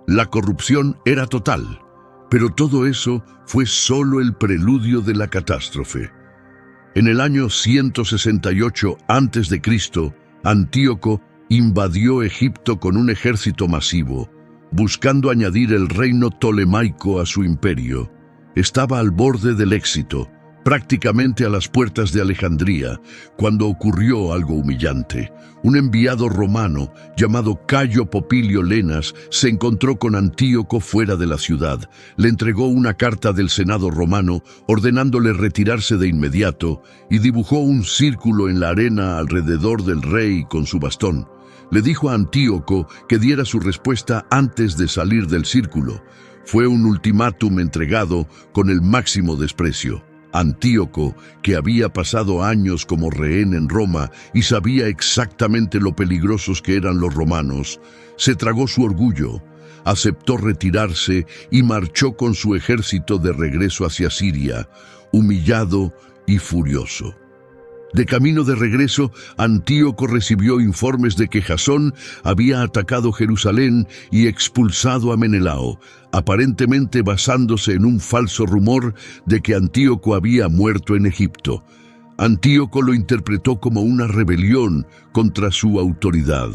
La corrupción era total, pero todo eso fue solo el preludio de la catástrofe. En el año 168 a.C., Antíoco invadió Egipto con un ejército masivo, buscando añadir el reino tolemaico a su imperio. Estaba al borde del éxito, prácticamente a las puertas de Alejandría, cuando ocurrió algo humillante. Un enviado romano llamado Cayo Popilio Lenas se encontró con Antíoco fuera de la ciudad. Le entregó una carta del Senado romano ordenándole retirarse de inmediato y dibujó un círculo en la arena alrededor del rey con su bastón. Le dijo a Antíoco que diera su respuesta antes de salir del círculo. Fue un ultimátum entregado con el máximo desprecio. Antíoco, que había pasado años como rehén en Roma y sabía exactamente lo peligrosos que eran los romanos, se tragó su orgullo, aceptó retirarse y marchó con su ejército de regreso hacia Siria, humillado y furioso. De camino de regreso, Antíoco recibió informes de que Jasón había atacado Jerusalén y expulsado a Menelao, aparentemente basándose en un falso rumor de que Antíoco había muerto en Egipto. Antíoco lo interpretó como una rebelión contra su autoridad.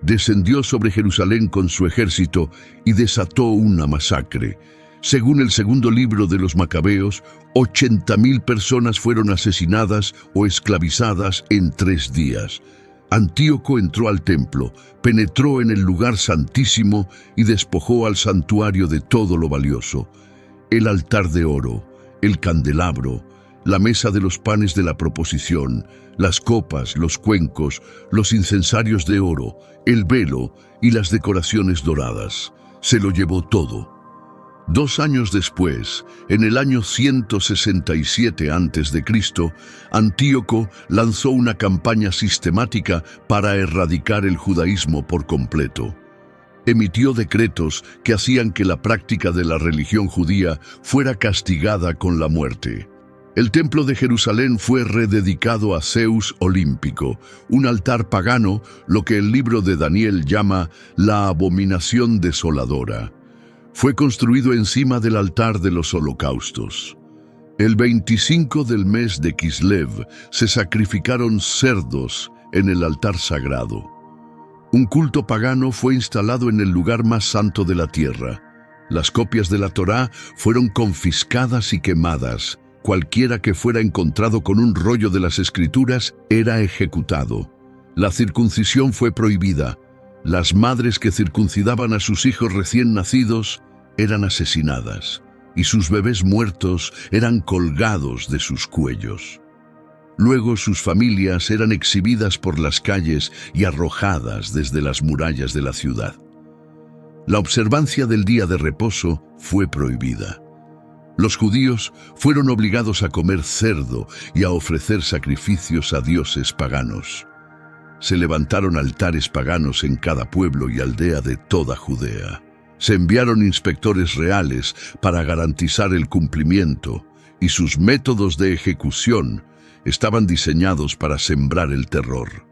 Descendió sobre Jerusalén con su ejército y desató una masacre. Según el segundo libro de los Macabeos, 80.000 personas fueron asesinadas o esclavizadas en 3 días. Antíoco entró al templo, penetró en el lugar santísimo y despojó al santuario de todo lo valioso: el altar de oro, el candelabro, la mesa de los panes de la proposición, las copas, los cuencos, los incensarios de oro, el velo y las decoraciones doradas. Se lo llevó todo. 2 años después, en el año 167 a.C., Antíoco lanzó una campaña sistemática para erradicar el judaísmo por completo. Emitió decretos que hacían que la práctica de la religión judía fuera castigada con la muerte. El templo de Jerusalén fue rededicado a Zeus olímpico, un altar pagano, lo que el libro de Daniel llama la abominación desoladora. Fue construido encima del altar de los holocaustos. El 25 del mes de Kislev se sacrificaron cerdos en el altar sagrado. Un culto pagano fue instalado en el lugar más santo de la tierra. Las copias de la Torá fueron confiscadas y quemadas. Cualquiera que fuera encontrado con un rollo de las Escrituras era ejecutado. La circuncisión fue prohibida. Las madres que circuncidaban a sus hijos recién nacidos eran asesinadas, y sus bebés muertos eran colgados de sus cuellos. Luego sus familias eran exhibidas por las calles y arrojadas desde las murallas de la ciudad. La observancia del día de reposo fue prohibida. Los judíos fueron obligados a comer cerdo y a ofrecer sacrificios a dioses paganos. Se levantaron altares paganos en cada pueblo y aldea de toda Judea. Se enviaron inspectores reales para garantizar el cumplimiento, y sus métodos de ejecución estaban diseñados para sembrar el terror.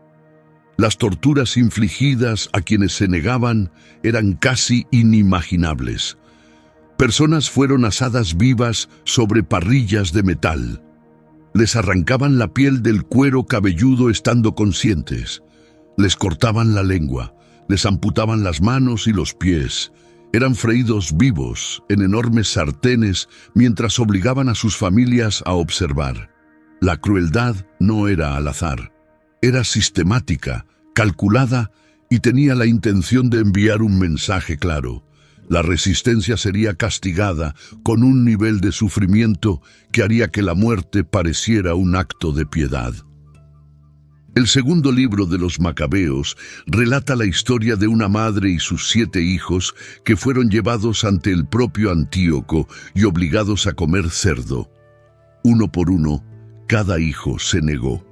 Las torturas infligidas a quienes se negaban eran casi inimaginables. Personas fueron asadas vivas sobre parrillas de metal. Les arrancaban la piel del cuero cabelludo estando conscientes. Les cortaban la lengua, les amputaban las manos y los pies. Eran freídos vivos en enormes sartenes mientras obligaban a sus familias a observar. La crueldad no era al azar. Era sistemática, calculada y tenía la intención de enviar un mensaje claro. La resistencia sería castigada con un nivel de sufrimiento que haría que la muerte pareciera un acto de piedad. El segundo libro de los Macabeos relata la historia de una madre y sus 7 hijos que fueron llevados ante el propio Antíoco y obligados a comer cerdo. Uno por uno, cada hijo se negó.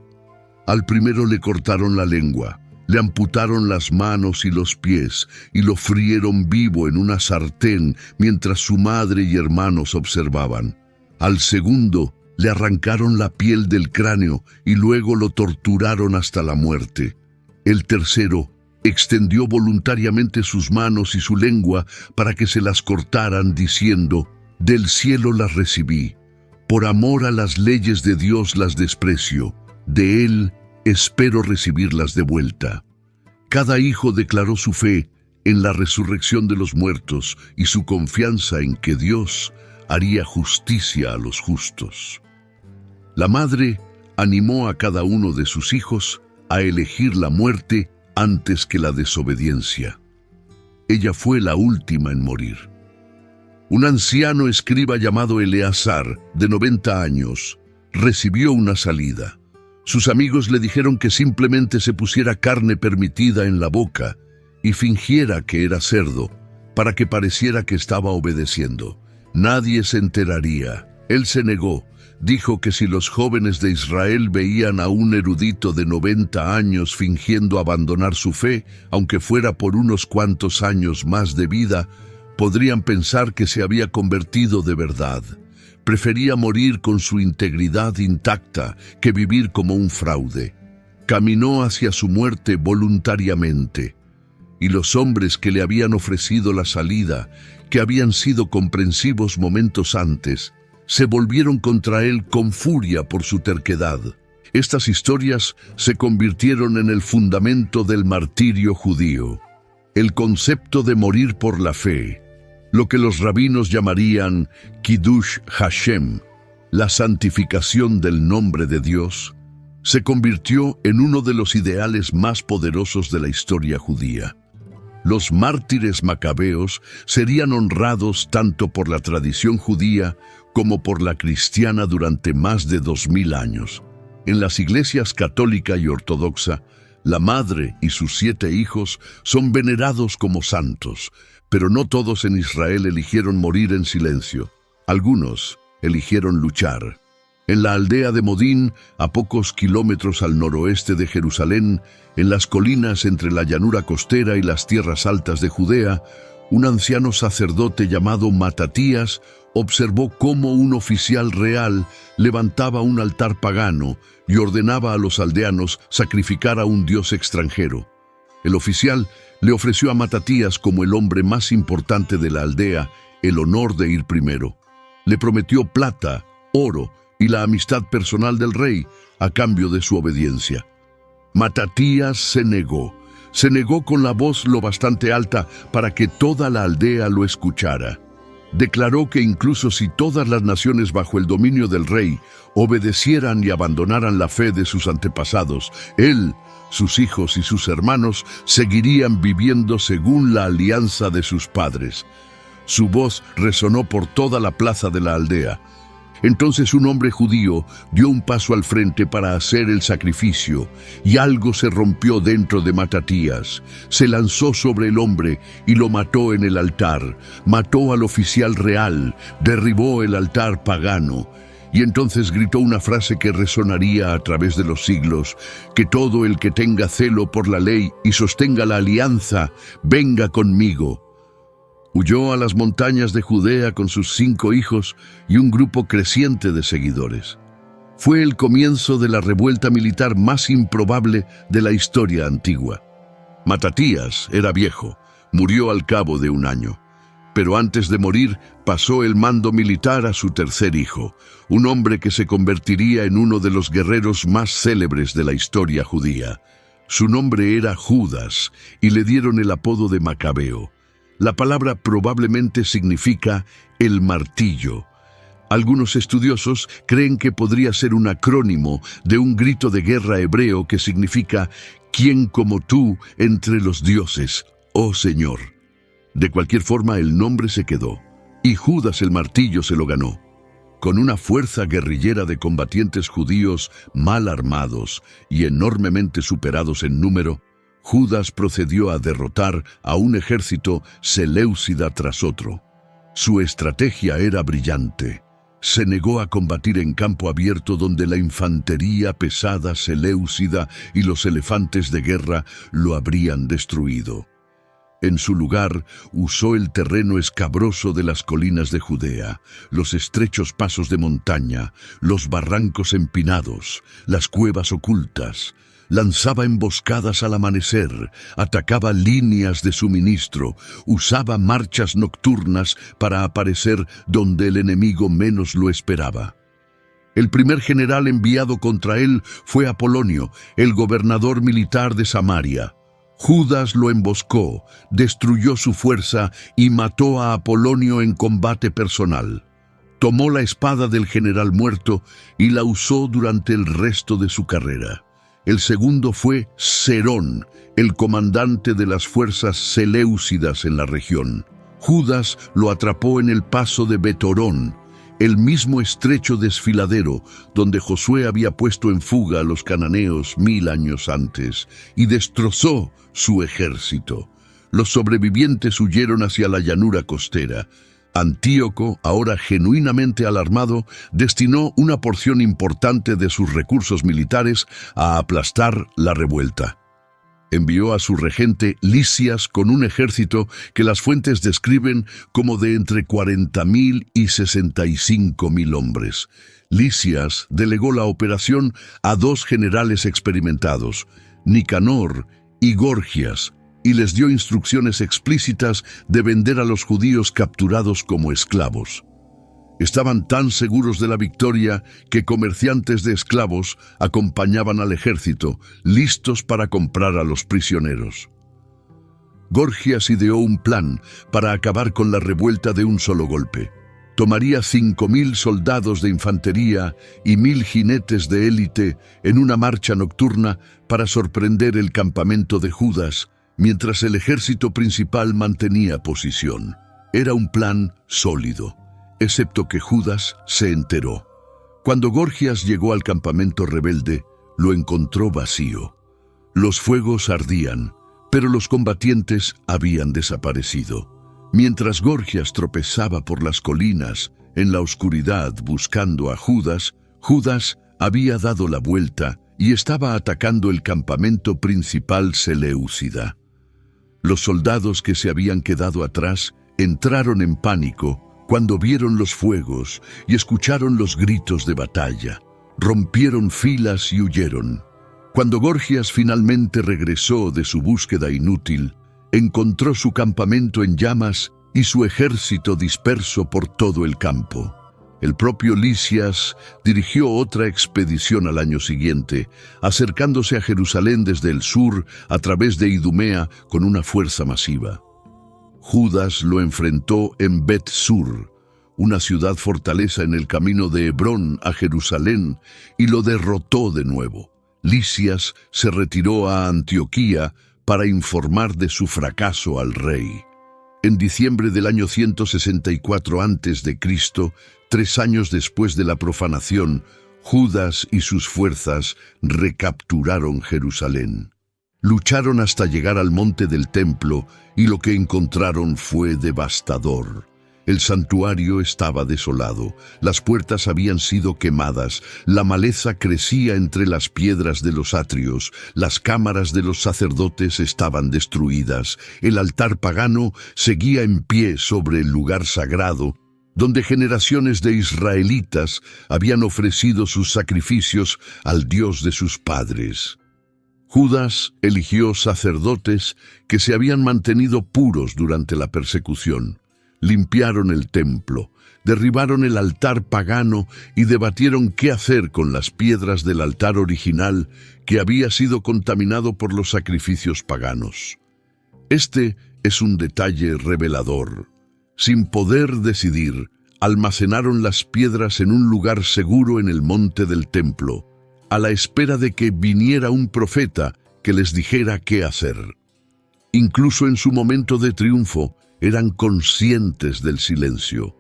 Al primero le cortaron la lengua, le amputaron las manos y los pies y lo frieron vivo en una sartén mientras su madre y hermanos observaban. Al segundo le arrancaron la piel del cráneo y luego lo torturaron hasta la muerte. El tercero extendió voluntariamente sus manos y su lengua para que se las cortaran, diciendo: «Del cielo las recibí, por amor a las leyes de Dios las desprecio, de Él espero recibirlas de vuelta». Cada hijo declaró su fe en la resurrección de los muertos y su confianza en que Dios haría justicia a los justos. La madre animó a cada uno de sus hijos a elegir la muerte antes que la desobediencia. Ella fue la última en morir. Un anciano escriba llamado Eleazar, de 90 años, recibió una salida. Sus amigos le dijeron que simplemente se pusiera carne permitida en la boca y fingiera que era cerdo, para que pareciera que estaba obedeciendo. Nadie se enteraría. Él se negó. Dijo que si los jóvenes de Israel veían a un erudito de 90 años fingiendo abandonar su fe, aunque fuera por unos cuantos años más de vida, podrían pensar que se había convertido de verdad. Prefería morir con su integridad intacta que vivir como un fraude. Caminó hacia su muerte voluntariamente. Y los hombres que le habían ofrecido la salida, que habían sido comprensivos momentos antes, se volvieron contra él con furia por su terquedad. Estas historias se convirtieron en el fundamento del martirio judío. El concepto de morir por la fe, lo que los rabinos llamarían Kiddush Hashem, la santificación del nombre de Dios, se convirtió en uno de los ideales más poderosos de la historia judía. Los mártires macabeos serían honrados tanto por la tradición judía como por la cristiana durante más de 2000 años. En las iglesias católica y ortodoxa, la madre y sus 7 hijos son venerados como santos, pero no todos en Israel eligieron morir en silencio. Algunos eligieron luchar. En la aldea de Modín, a pocos kilómetros al noroeste de Jerusalén, en las colinas entre la llanura costera y las tierras altas de Judea, un anciano sacerdote llamado Matatías observó cómo un oficial real levantaba un altar pagano y ordenaba a los aldeanos sacrificar a un dios extranjero. El oficial le ofreció a Matatías, como el hombre más importante de la aldea, el honor de ir primero. Le prometió plata, oro y la amistad personal del rey a cambio de su obediencia. Matatías se negó con la voz lo bastante alta para que toda la aldea lo escuchara. Declaró que incluso si todas las naciones bajo el dominio del rey obedecieran y abandonaran la fe de sus antepasados, él, sus hijos y sus hermanos seguirían viviendo según la alianza de sus padres. Su voz resonó por toda la plaza de la aldea. Entonces un hombre judío dio un paso al frente para hacer el sacrificio, y algo se rompió dentro de Matatías. Se lanzó sobre el hombre y lo mató en el altar. Mató al oficial real, derribó el altar pagano. Y entonces gritó una frase que resonaría a través de los siglos: que todo el que tenga celo por la ley y sostenga la alianza, venga conmigo. Huyó a las montañas de Judea con sus 5 hijos y un grupo creciente de seguidores. Fue el comienzo de la revuelta militar más improbable de la historia antigua. Matatías era viejo, murió al cabo de 1 año. Pero antes de morir, pasó el mando militar a su tercer hijo, un hombre que se convertiría en uno de los guerreros más célebres de la historia judía. Su nombre era Judas y le dieron el apodo de Macabeo. La palabra probablemente significa el martillo. Algunos estudiosos creen que podría ser un acrónimo de un grito de guerra hebreo que significa «¿Quién como tú entre los dioses, oh Señor?». De cualquier forma, el nombre se quedó, y Judas el martillo se lo ganó. Con una fuerza guerrillera de combatientes judíos mal armados y enormemente superados en número, Judas procedió a derrotar a un ejército seleucida tras otro. Su estrategia era brillante. se negó a combatir en campo abierto donde la infantería pesada seleucida y los elefantes de guerra lo habrían destruido. En su lugar, usó el terreno escabroso de las colinas de Judea, los estrechos pasos de montaña, los barrancos empinados, las cuevas ocultas. Lanzaba emboscadas al amanecer, atacaba líneas de suministro, usaba marchas nocturnas para aparecer donde el enemigo menos lo esperaba. El primer general enviado contra él fue Apolonio, el gobernador militar de Samaria. Judas lo emboscó, destruyó su fuerza y mató a Apolonio en combate personal. Tomó la espada del general muerto y la usó durante el resto de su carrera. El segundo fue Serón, el comandante de las fuerzas seleucidas en la región. Judas lo atrapó en el paso de Betorón, el mismo estrecho desfiladero donde Josué había puesto en fuga a los cananeos 1000 años antes, y destrozó su ejército. Los sobrevivientes huyeron hacia la llanura costera. Antíoco, ahora genuinamente alarmado, destinó una porción importante de sus recursos militares a aplastar la revuelta. Envió a su regente Lisias con un ejército que las fuentes describen como de entre 40.000 y 65.000 hombres. Lisias delegó la operación a 2 generales experimentados, Nicanor y Gorgias, y les dio instrucciones explícitas de vender a los judíos capturados como esclavos. Estaban tan seguros de la victoria que comerciantes de esclavos acompañaban al ejército, listos para comprar a los prisioneros. Gorgias ideó un plan para acabar con la revuelta de un solo golpe. Tomaría 5.000 soldados de infantería y 1.000 jinetes de élite en una marcha nocturna para sorprender el campamento de Judas, mientras el ejército principal mantenía posición. Era un plan sólido, excepto que Judas se enteró. Cuando Gorgias llegó al campamento rebelde, lo encontró vacío. Los fuegos ardían, pero los combatientes habían desaparecido. Mientras Gorgias tropezaba por las colinas, en la oscuridad buscando a Judas, Judas había dado la vuelta y estaba atacando el campamento principal seleucida. Los soldados que se habían quedado atrás entraron en pánico cuando vieron los fuegos y escucharon los gritos de batalla. Rompieron filas y huyeron. Cuando Gorgias finalmente regresó de su búsqueda inútil, encontró su campamento en llamas y su ejército disperso por todo el campo. El propio Lisias dirigió otra expedición al año siguiente, acercándose a Jerusalén desde el sur a través de Idumea con una fuerza masiva. Judas lo enfrentó en Bet-Sur, una ciudad fortaleza en el camino de Hebrón a Jerusalén, y lo derrotó de nuevo. Lisias se retiró a Antioquía para informar de su fracaso al rey. En diciembre del año 164 a.C., 3 años después de la profanación, Judas y sus fuerzas recapturaron Jerusalén. Lucharon hasta llegar al monte del templo y lo que encontraron fue devastador. El santuario estaba desolado, las puertas habían sido quemadas, la maleza crecía entre las piedras de los atrios, las cámaras de los sacerdotes estaban destruidas, el altar pagano seguía en pie sobre el lugar sagrado, donde generaciones de israelitas habían ofrecido sus sacrificios al Dios de sus padres. Judas eligió sacerdotes que se habían mantenido puros durante la persecución. Limpiaron el templo, derribaron el altar pagano y debatieron qué hacer con las piedras del altar original que había sido contaminado por los sacrificios paganos. Este es un detalle revelador. Sin poder decidir, almacenaron las piedras en un lugar seguro en el monte del templo, a la espera de que viniera un profeta que les dijera qué hacer. Incluso en su momento de triunfo, eran conscientes del silencio.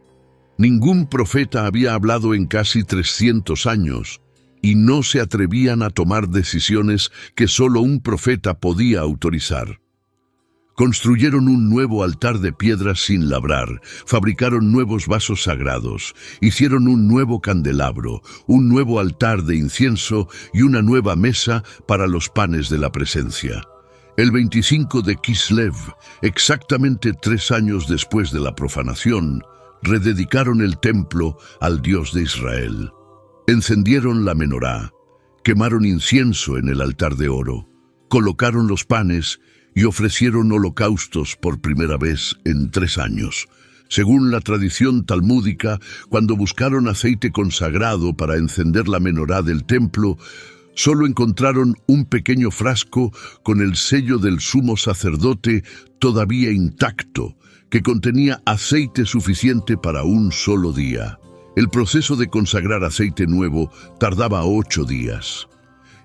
Ningún profeta había hablado en casi 300 años, y no se atrevían a tomar decisiones que solo un profeta podía autorizar. Construyeron un nuevo altar de piedras sin labrar, fabricaron nuevos vasos sagrados, hicieron un nuevo candelabro, un nuevo altar de incienso y una nueva mesa para los panes de la presencia. El 25 de Kislev, exactamente 3 años después de la profanación, rededicaron el templo al Dios de Israel. Encendieron la menorá, quemaron incienso en el altar de oro, colocaron los panes y ofrecieron holocaustos por primera vez en 3 años. Según la tradición talmúdica, cuando buscaron aceite consagrado para encender la menorá del templo, solo encontraron un pequeño frasco con el sello del sumo sacerdote todavía intacto, que contenía aceite suficiente para un solo día. El proceso de consagrar aceite nuevo tardaba 8 días.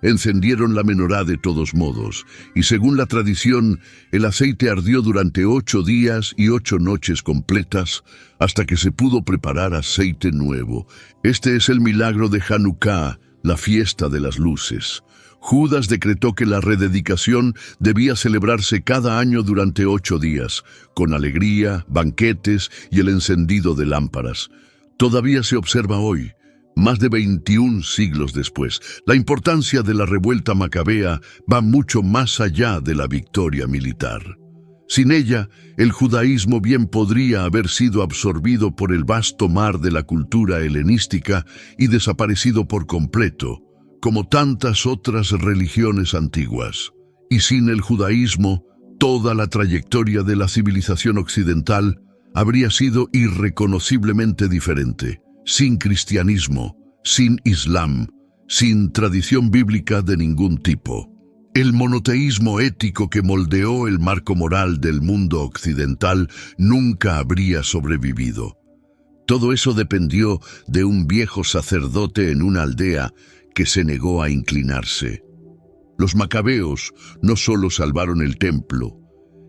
Encendieron la menorá de todos modos, y según la tradición, el aceite ardió durante 8 días y 8 noches completas, hasta que se pudo preparar aceite nuevo. Este es el milagro de Hanukkah, la fiesta de las luces. Judas decretó que la rededicación debía celebrarse cada año durante 8 días, con alegría, banquetes y el encendido de lámparas. Todavía se observa hoy, más de 21 siglos después. La importancia de la revuelta macabea va mucho más allá de la victoria militar. Sin ella, el judaísmo bien podría haber sido absorbido por el vasto mar de la cultura helenística y desaparecido por completo, como tantas otras religiones antiguas. Y sin el judaísmo, toda la trayectoria de la civilización occidental habría sido irreconociblemente diferente. Sin cristianismo, sin islam, sin tradición bíblica de ningún tipo. El monoteísmo ético que moldeó el marco moral del mundo occidental nunca habría sobrevivido. Todo eso dependió de un viejo sacerdote en una aldea que se negó a inclinarse. Los macabeos no solo salvaron el templo,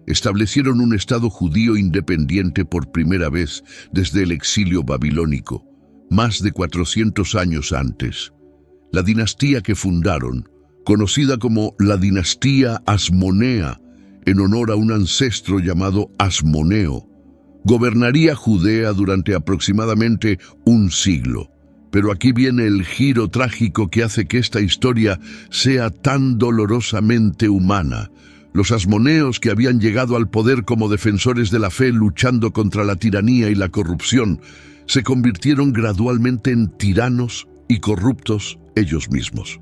establecieron un estado judío independiente por primera vez desde el exilio babilónico, más de 400 años antes. La dinastía que fundaron, conocida como la dinastía Asmonea, en honor a un ancestro llamado Asmoneo, gobernaría Judea durante aproximadamente un siglo. Pero aquí viene el giro trágico que hace que esta historia sea tan dolorosamente humana. Los asmoneos, que habían llegado al poder como defensores de la fe luchando contra la tiranía y la corrupción, se convirtieron gradualmente en tiranos y corruptos ellos mismos.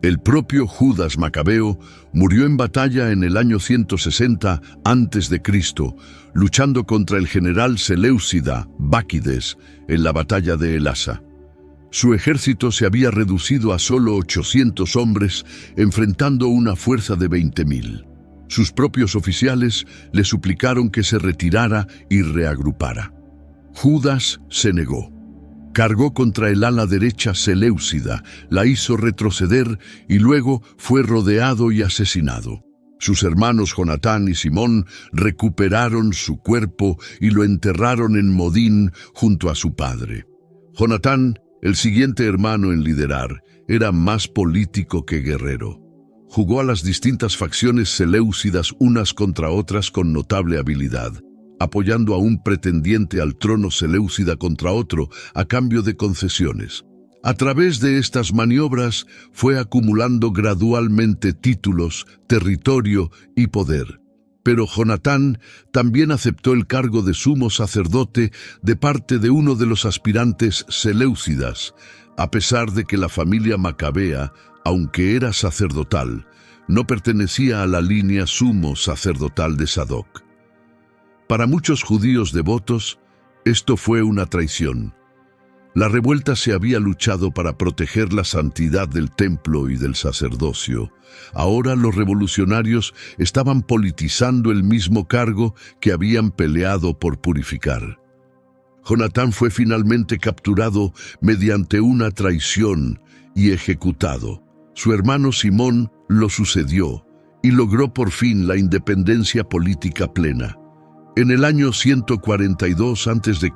El propio Judas Macabeo murió en batalla en el año 160 a.C., luchando contra el general seleucida Báquides en la batalla de Elasa. Su ejército se había reducido a solo 800 hombres, enfrentando una fuerza de 20.000. Sus propios oficiales le suplicaron que se retirara y reagrupara. Judas se negó. Cargó contra el ala derecha seleucida, la hizo retroceder y luego fue rodeado y asesinado. Sus hermanos Jonatán y Simón recuperaron su cuerpo y lo enterraron en Modín junto a su padre. Jonatán, el siguiente hermano en liderar, era más político que guerrero. Jugó a las distintas facciones seleucidas unas contra otras con notable habilidad, apoyando a un pretendiente al trono seleucida contra otro a cambio de concesiones. A través de estas maniobras fue acumulando gradualmente títulos, territorio y poder. Pero Jonatán también aceptó el cargo de sumo sacerdote de parte de uno de los aspirantes seleucidas, a pesar de que la familia macabea, aunque era sacerdotal, no pertenecía a la línea sumo sacerdotal de Sadoc. Para muchos judíos devotos, esto fue una traición. La revuelta se había luchado para proteger la santidad del templo y del sacerdocio. Ahora los revolucionarios estaban politizando el mismo cargo que habían peleado por purificar. Jonatán fue finalmente capturado mediante una traición y ejecutado. Su hermano Simón lo sucedió y logró por fin la independencia política plena. En el año 142 a.C.,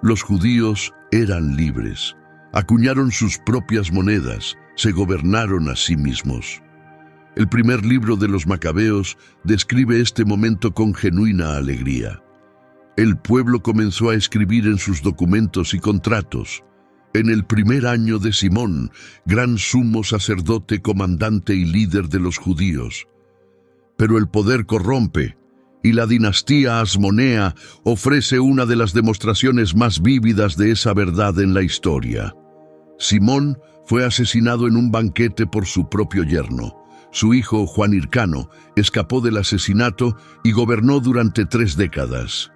los judíos eran libres. Acuñaron sus propias monedas, se gobernaron a sí mismos. El primer libro de los Macabeos describe este momento con genuina alegría. El pueblo comenzó a escribir en sus documentos y contratos: en el primer año de Simón, gran sumo sacerdote, comandante y líder de los judíos. Pero el poder corrompe, y la dinastía Asmonea ofrece una de las demostraciones más vívidas de esa verdad en la historia. Simón fue asesinado en un banquete por su propio yerno. Su hijo, Juan Hircano, escapó del asesinato y gobernó durante 3 décadas.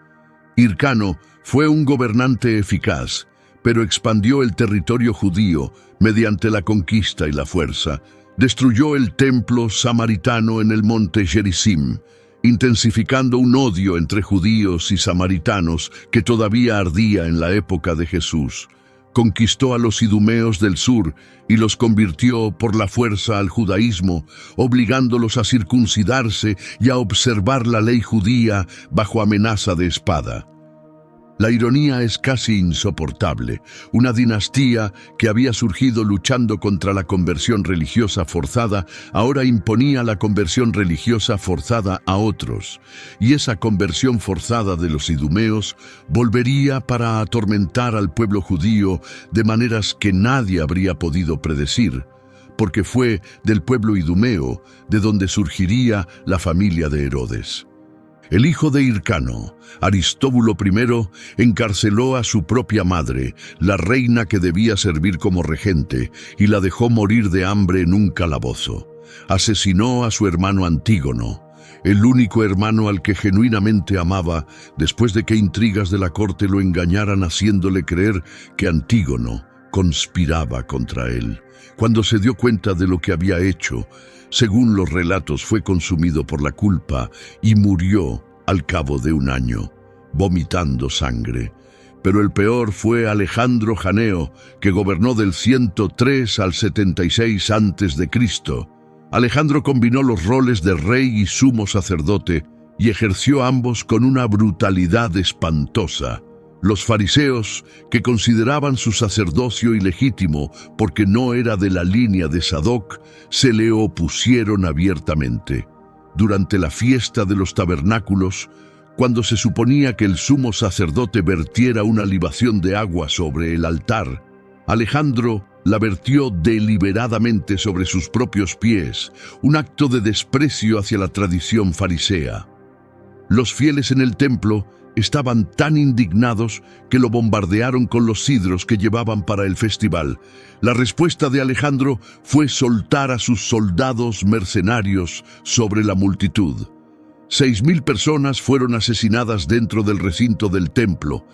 Hircano fue un gobernante eficaz, pero expandió el territorio judío mediante la conquista y la fuerza. Destruyó el templo samaritano en el monte Gerizim, intensificando un odio entre judíos y samaritanos que todavía ardía en la época de Jesús. Conquistó a los idumeos del sur y los convirtió por la fuerza al judaísmo, obligándolos a circuncidarse y a observar la ley judía bajo amenaza de espada. La ironía es casi insoportable. Una dinastía que había surgido luchando contra la conversión religiosa forzada, ahora imponía la conversión religiosa forzada a otros. Y esa conversión forzada de los idumeos volvería para atormentar al pueblo judío de maneras que nadie habría podido predecir, porque fue del pueblo idumeo de donde surgiría la familia de Herodes. El hijo de Hircano, Aristóbulo I, encarceló a su propia madre, la reina que debía servir como regente, y la dejó morir de hambre en un calabozo. Asesinó a su hermano Antígono, el único hermano al que genuinamente amaba, después de que intrigas de la corte lo engañaran haciéndole creer que Antígono conspiraba contra él. Cuando se dio cuenta de lo que había hecho, según los relatos, fue consumido por la culpa y murió al cabo de 1 año, vomitando sangre. Pero el peor fue Alejandro Janeo, que gobernó del 103 al 76 a.C. Alejandro combinó los roles de rey y sumo sacerdote y ejerció ambos con una brutalidad espantosa. Los fariseos, que consideraban su sacerdocio ilegítimo porque no era de la línea de Sadoc, se le opusieron abiertamente. Durante la fiesta de los tabernáculos, cuando se suponía que el sumo sacerdote vertiera una libación de agua sobre el altar, Alejandro la vertió deliberadamente sobre sus propios pies, un acto de desprecio hacia la tradición farisea. Los fieles en el templo estaban tan indignados que lo bombardearon con los sidros que llevaban para el festival. La respuesta de Alejandro fue soltar a sus soldados mercenarios sobre la multitud. 6.000 personas fueron asesinadas dentro del recinto del templo.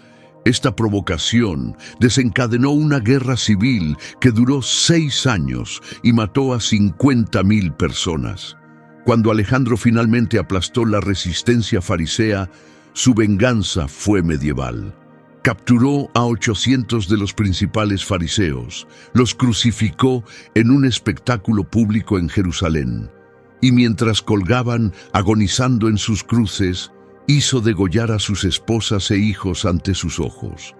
Esta provocación desencadenó una guerra civil que duró 6 años y mató a 50.000 personas. Cuando Alejandro finalmente aplastó la resistencia farisea, su venganza fue medieval. Capturó a 800 de los principales fariseos, los crucificó en un espectáculo público en Jerusalén, y mientras colgaban agonizando en sus cruces, hizo degollar a sus esposas e hijos ante sus ojos.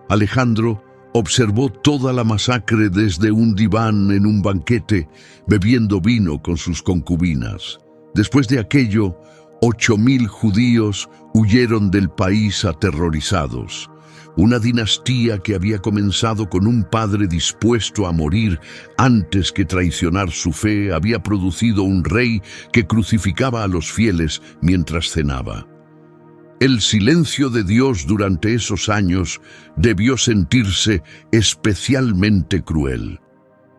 Alejandro observó toda la masacre desde un diván en un banquete, bebiendo vino con sus concubinas. Después de aquello, 8.000 judíos huyeron del país aterrorizados. Una dinastía que había comenzado con un padre dispuesto a morir antes que traicionar su fe había producido un rey que crucificaba a los fieles mientras cenaba. El silencio de Dios durante esos años debió sentirse especialmente cruel.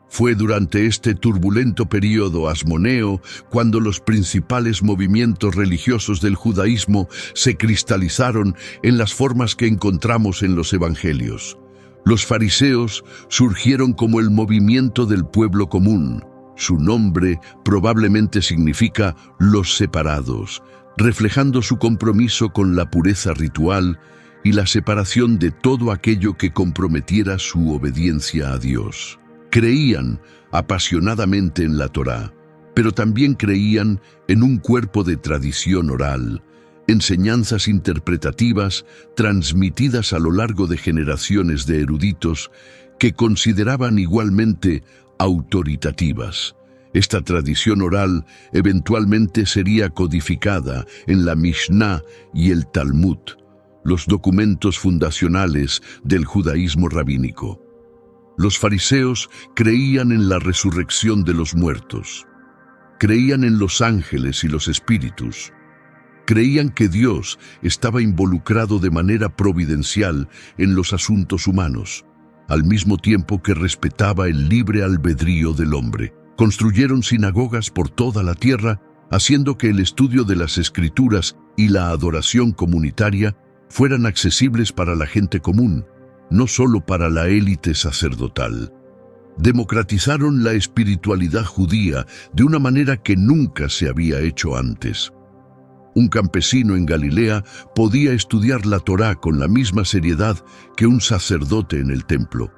Fue durante este turbulento período asmoneo cuando los principales movimientos religiosos del judaísmo se cristalizaron en las formas que encontramos en los evangelios. Los fariseos surgieron como el movimiento del pueblo común. Su nombre probablemente significa los separados, reflejando su compromiso con la pureza ritual y la separación de todo aquello que comprometiera su obediencia a Dios. Creían apasionadamente en la Torá, pero también creían en un cuerpo de tradición oral, enseñanzas interpretativas transmitidas a lo largo de generaciones de eruditos que consideraban igualmente autoritativas. Esta tradición oral eventualmente sería codificada en la Mishnah y el Talmud, los documentos fundacionales del judaísmo rabínico. Los fariseos creían en la resurrección de los muertos, creían en los ángeles y los espíritus, creían que Dios estaba involucrado de manera providencial en los asuntos humanos, al mismo tiempo que respetaba el libre albedrío del hombre. Construyeron sinagogas por toda la tierra, haciendo que el estudio de las Escrituras y la adoración comunitaria fueran accesibles para la gente común, no solo para la élite sacerdotal. Democratizaron la espiritualidad judía de una manera que nunca se había hecho antes. Un campesino en Galilea podía estudiar la Torá con la misma seriedad que un sacerdote en el templo.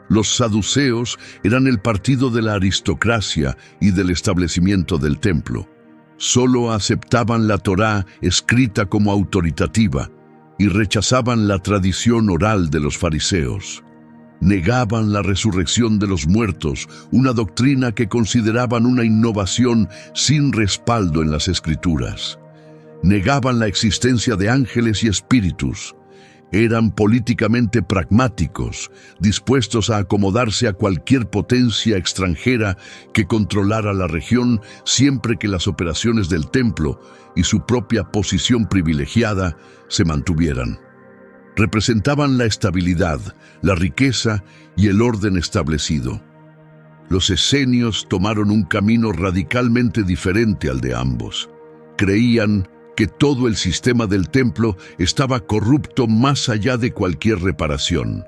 Los saduceos eran el partido de la aristocracia y del establecimiento del templo. Solo aceptaban la Torá escrita como autoritativa y rechazaban la tradición oral de los fariseos. Negaban la resurrección de los muertos, una doctrina que consideraban una innovación sin respaldo en las Escrituras. Negaban la existencia de ángeles y espíritus. Eran políticamente pragmáticos, dispuestos a acomodarse a cualquier potencia extranjera que controlara la región siempre que las operaciones del templo y su propia posición privilegiada se mantuvieran. Representaban la estabilidad, la riqueza y el orden establecido. Los esenios tomaron un camino radicalmente diferente al de ambos. Creían que todo el sistema del templo estaba corrupto más allá de cualquier reparación.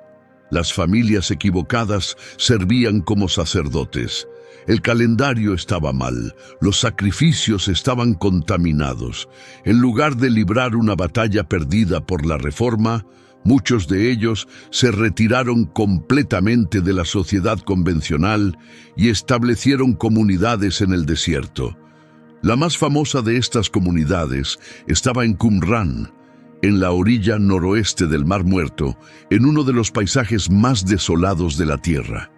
Las familias equivocadas servían como sacerdotes. El calendario estaba mal, los sacrificios estaban contaminados. En lugar de librar una batalla perdida por la reforma, muchos de ellos se retiraron completamente de la sociedad convencional y establecieron comunidades en el desierto. La más famosa de estas comunidades estaba en Qumran, en la orilla noroeste del Mar Muerto, en uno de los paisajes más desolados de la tierra.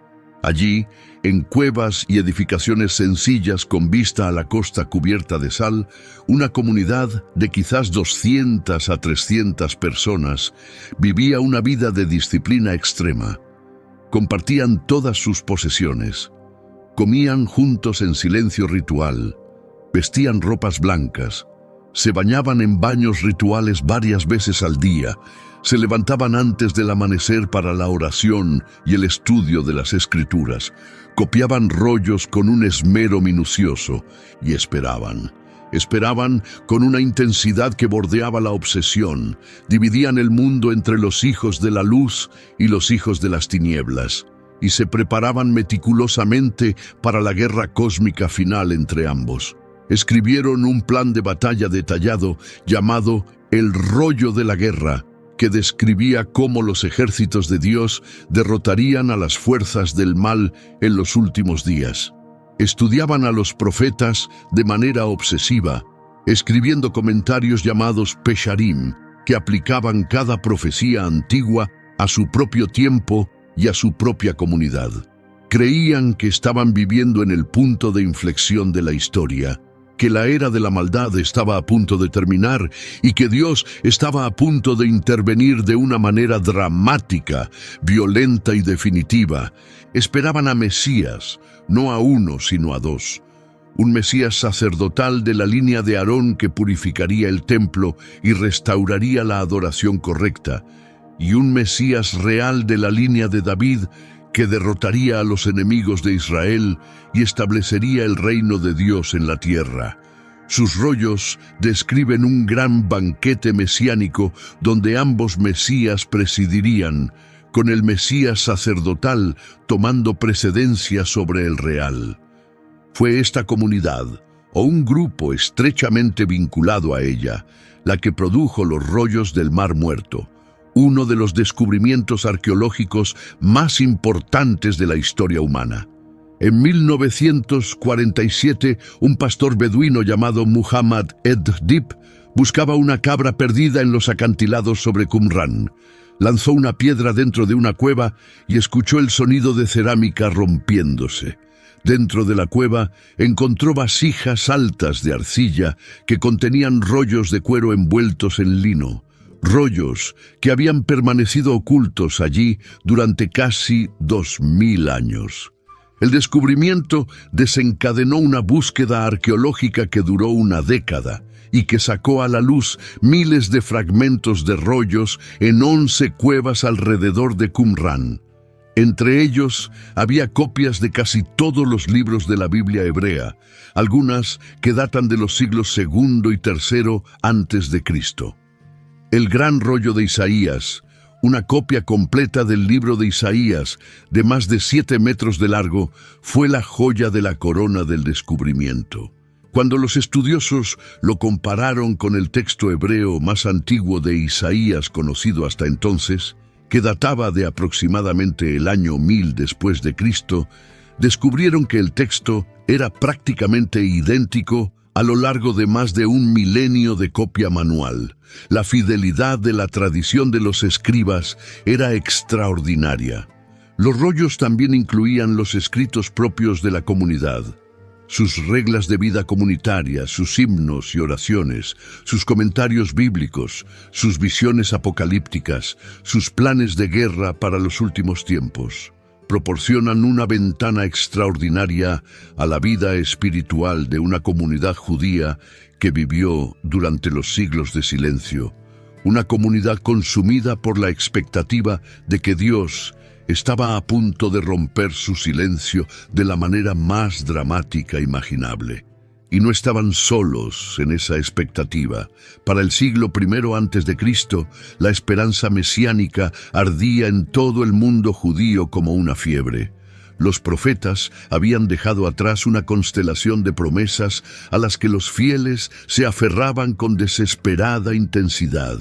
Allí, en cuevas y edificaciones sencillas con vista a la costa cubierta de sal, una comunidad de quizás 200 a 300 personas vivía una vida de disciplina extrema. Compartían todas sus posesiones, comían juntos en silencio ritual, vestían ropas blancas, se bañaban en baños rituales varias veces al día, se levantaban antes del amanecer para la oración y el estudio de las Escrituras, copiaban rollos con un esmero minucioso y esperaban con una intensidad que bordeaba la obsesión. Dividían el mundo entre los hijos de la luz y los hijos de las tinieblas, y se preparaban meticulosamente para la guerra cósmica final entre ambos. Escribieron un plan de batalla detallado llamado El Rollo de la Guerra, que describía cómo los ejércitos de Dios derrotarían a las fuerzas del mal en los últimos días. Estudiaban a los profetas de manera obsesiva, escribiendo comentarios llamados Pesharim, que aplicaban cada profecía antigua a su propio tiempo y a su propia comunidad. Creían que estaban viviendo en el punto de inflexión de la historia, que la era de la maldad estaba a punto de terminar y que Dios estaba a punto de intervenir de una manera dramática, violenta y definitiva. Esperaban a Mesías, no a uno, sino a dos. Un Mesías sacerdotal de la línea de Aarón que purificaría el templo y restauraría la adoración correcta, y un Mesías real de la línea de David que derrotaría a los enemigos de Israel y establecería el reino de Dios en la tierra. Sus rollos describen un gran banquete mesiánico donde ambos Mesías presidirían, con el Mesías sacerdotal tomando precedencia sobre el real. Fue esta comunidad, o un grupo estrechamente vinculado a ella, la que produjo los rollos del Mar Muerto, uno de los descubrimientos arqueológicos más importantes de la historia humana. En 1947, un pastor beduino llamado Muhammad Ed-Dib buscaba una cabra perdida en los acantilados sobre Qumran. Lanzó una piedra dentro de una cueva y escuchó el sonido de cerámica rompiéndose. Dentro de la cueva encontró vasijas altas de arcilla que contenían rollos de cuero envueltos en lino, rollos que habían permanecido ocultos allí durante casi 2000 años. El descubrimiento desencadenó una búsqueda arqueológica que duró una década y que sacó a la luz miles de fragmentos de rollos en 11 cuevas alrededor de Qumrán. Entre ellos había copias de casi todos los libros de la Biblia hebrea, algunas que datan de los siglos II y III antes de Cristo. El gran rollo de Isaías, una copia completa del libro de Isaías de más de 7 metros de largo, fue la joya de la corona del descubrimiento. Cuando los estudiosos lo compararon con el texto hebreo más antiguo de Isaías conocido hasta entonces, que databa de aproximadamente el año 1000 después de Cristo, descubrieron que el texto era prácticamente idéntico a lo largo de más de 1 milenio de copia manual. La fidelidad de la tradición de los escribas era extraordinaria. Los rollos también incluían los escritos propios de la comunidad, sus reglas de vida comunitaria, sus himnos y oraciones, sus comentarios bíblicos, sus visiones apocalípticas, sus planes de guerra para los últimos tiempos. Proporcionan una ventana extraordinaria a la vida espiritual de una comunidad judía que vivió durante los siglos de silencio, una comunidad consumida por la expectativa de que Dios estaba a punto de romper su silencio de la manera más dramática imaginable. Y no estaban solos en esa expectativa. Para el siglo I antes de Cristo, la esperanza mesiánica ardía en todo el mundo judío como una fiebre. Los profetas habían dejado atrás una constelación de promesas a las que los fieles se aferraban con desesperada intensidad.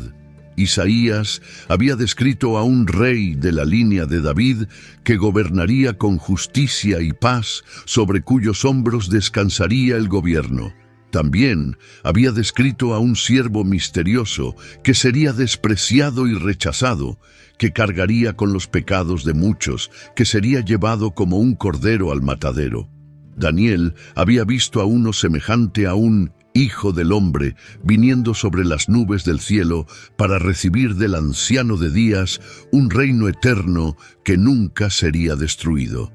Isaías había descrito a un rey de la línea de David que gobernaría con justicia y paz, sobre cuyos hombros descansaría el gobierno. También había descrito a un siervo misterioso que sería despreciado y rechazado, que cargaría con los pecados de muchos, que sería llevado como un cordero al matadero. Daniel había visto a uno semejante a un Hijo del Hombre, viniendo sobre las nubes del cielo para recibir del anciano de días un reino eterno que nunca sería destruido.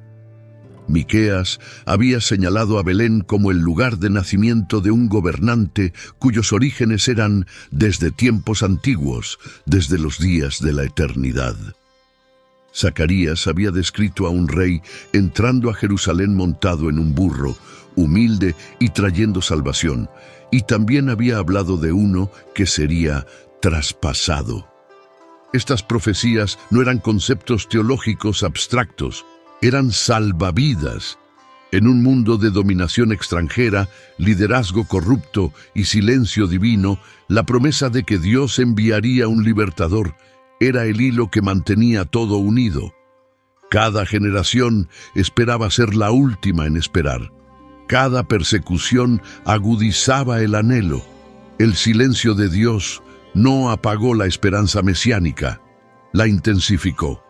Miqueas había señalado a Belén como el lugar de nacimiento de un gobernante cuyos orígenes eran desde tiempos antiguos, desde los días de la eternidad. Zacarías había descrito a un rey entrando a Jerusalén montado en un burro, humilde y trayendo salvación, y también había hablado de uno que sería traspasado. Estas profecías no eran conceptos teológicos abstractos, eran salvavidas. En un mundo de dominación extranjera, liderazgo corrupto y silencio divino, la promesa de que Dios enviaría un libertador era el hilo que mantenía todo unido. Cada generación esperaba ser la última en esperar. Cada persecución agudizaba el anhelo. El silencio de Dios no apagó la esperanza mesiánica, la intensificó.